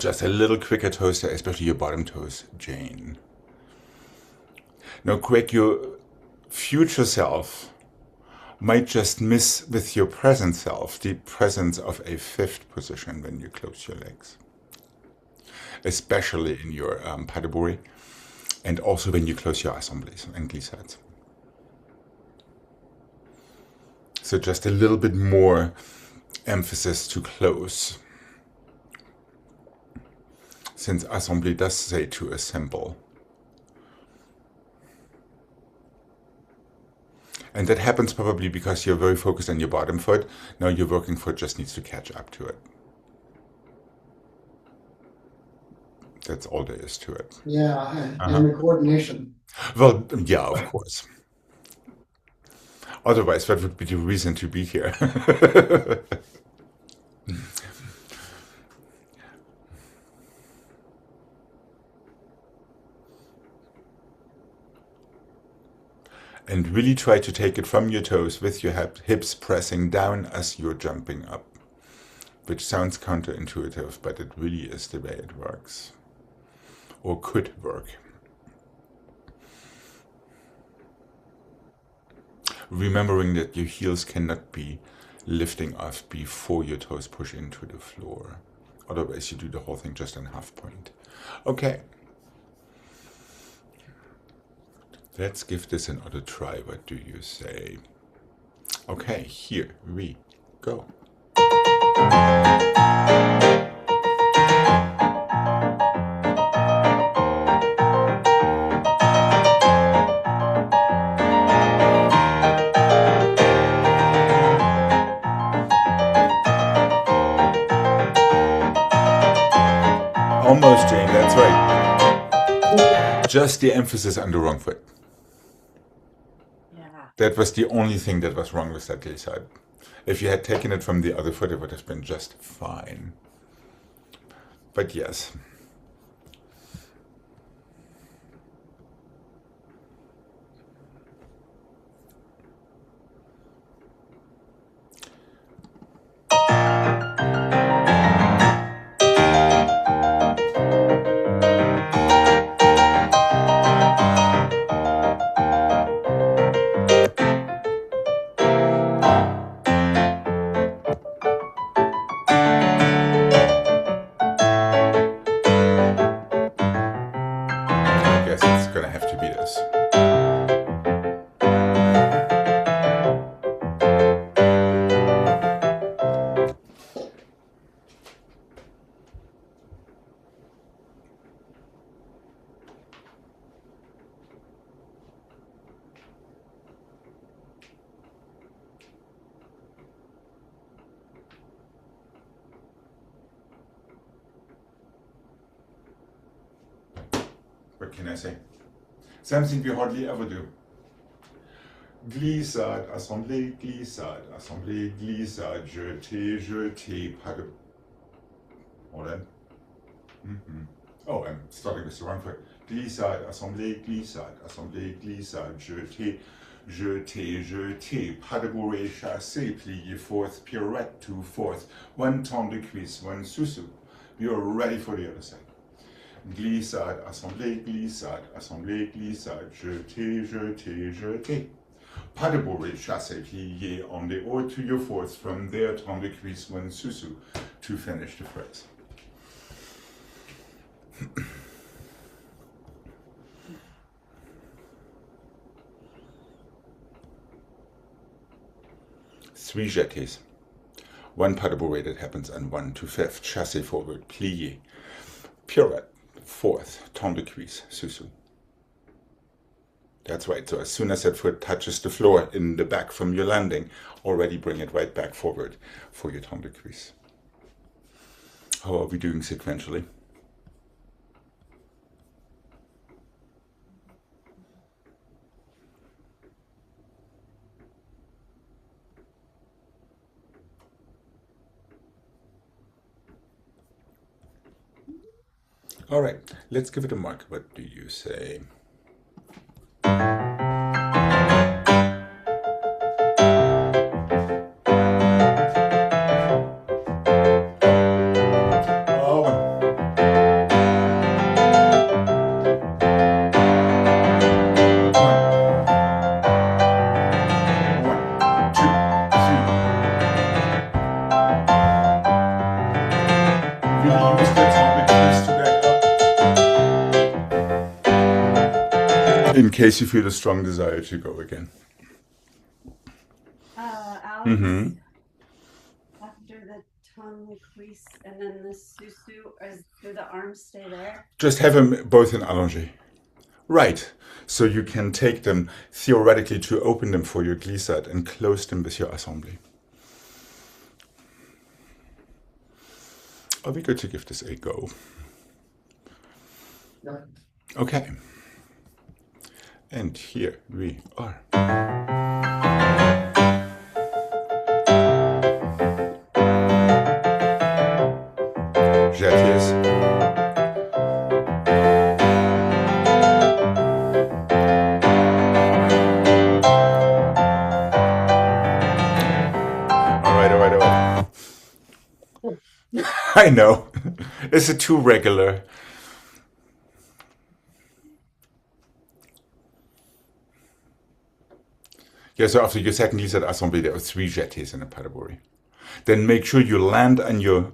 just a little quicker toaster, especially your bottom toes, Jane. Now, Gregg, your future self might just miss with your present self the presence of a fifth position when you close your legs, especially in your pas de bourrée, and also when you close your assemblées and glissades. So just a little bit more emphasis to close, since assemblée does say to assemble. And that happens probably because you're very focused on your bottom foot. Now your working foot just needs to catch up to it. That's all there is to it. Yeah, and the coordination. Well, yeah, of course. Otherwise, what would be the reason to be here? And really try to take it from your toes with your hips pressing down as you're jumping up. Which sounds counterintuitive, but it really is the way it works. Or could work. Remembering that your heels cannot be lifting off before your toes push into the floor. Otherwise you do the whole thing just in half point. Okay. Let's give this another try. What do you say? Okay, here we go. Almost, Jane, that's right. Just the emphasis on the wrong foot. Yeah. That was the only thing that was wrong with that glissade. If you had taken it from the other foot, it would have been just fine. But yes. I guess it's gonna have to be this. What can I say? Something we hardly ever do. Glissade, assemblée, glissade, jeté, pas de... Hold on. Oh, I'm starting with the wrong foot. Glissade, assemblée, glissade, jeté, pas de bourrée, chassé, plié, fourth, pirouette, two, fourth, one temps de cuisse, one sous-sous. You're ready for the other side. Glissade, assemblée, glissade, jeté. Pas de bourrée, chassé, plié, on the or to your fourth, from there, temps de cuisse, one sous-sous, to finish the phrase. Three jetés. One pas de bourrée that happens on 1 to 5th, chassé forward, plié, pirouette, 4th, temps de cuisse, sous-sous. That's right, so as soon as that foot touches the floor in the back from your landing, already bring it right back forward for your temps de cuisse. How are we doing sequentially? All right, let's give it a mark. What do you say? Oh, use the tongue keys to back up. In case you feel a strong desire to go again. Alex, Mm-hmm. after the tongue, the crease, and then the susu, do the arms stay there? Just have them both in allongé. Right. So you can take them theoretically to open them for your glissade and close them with your assemblée. Are we good to give this a go? Yeah. Okay. And here we are. Jetés. All right. I know. Is it too regular? Yeah, so after your second glissade assemblée, there are 3 jetés in a category. Then make sure you land on your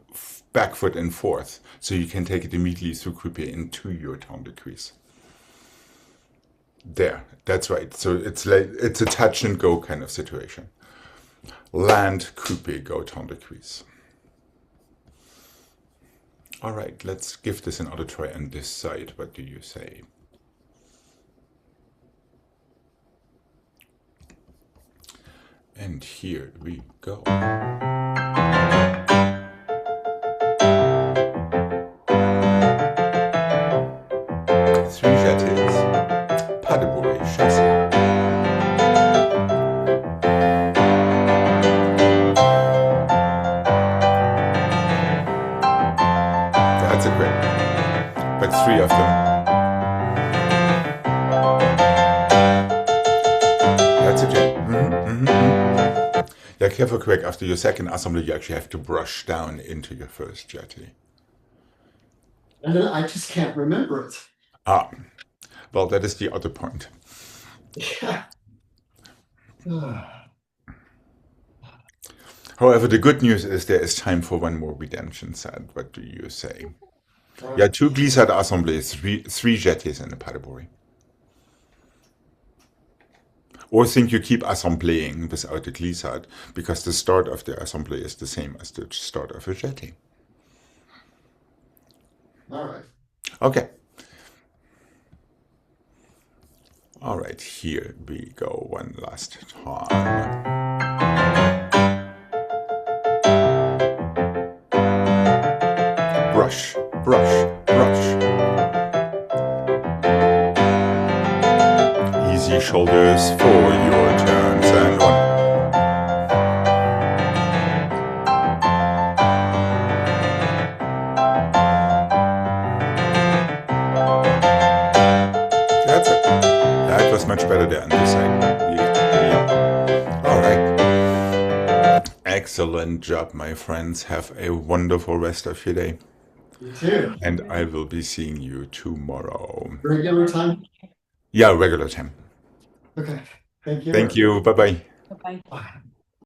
back foot in fourth, so you can take it immediately through coupe into your temps de cuisse. There, that's right. So it's a touch and go kind of situation. Land, coupe, go temps de cuisse. All right, let's give this another try on this side. What do you say? And here we go. Three jetés. Pas de bourrée, chassé. That's a great. But 3 of them. That's a jet. Yeah, careful, Gregg. After your second assembly, you actually have to brush down into your first jeté. And then I just can't remember it. Ah, well, that is the other point. Yeah. However, the good news is there is time for one more redemption set. What do you say? Yeah, 2 glissade assemblées, 3 jetés in the category. Or think you keep assembléing without the glissade, because the start of the assemblée is the same as the start of a jeté. All right. Okay. All right, here we go one last time. Brush, brush, brush. Easy shoulders for your turns and 1. That's it. That was much better there on this side. Yeah. All right. Excellent job, my friends. Have a wonderful rest of your day. You too. And I will be seeing you tomorrow. Regular time? Yeah, regular time. Okay. Thank you. Thank you. Bye-bye. Bye-bye. Bye.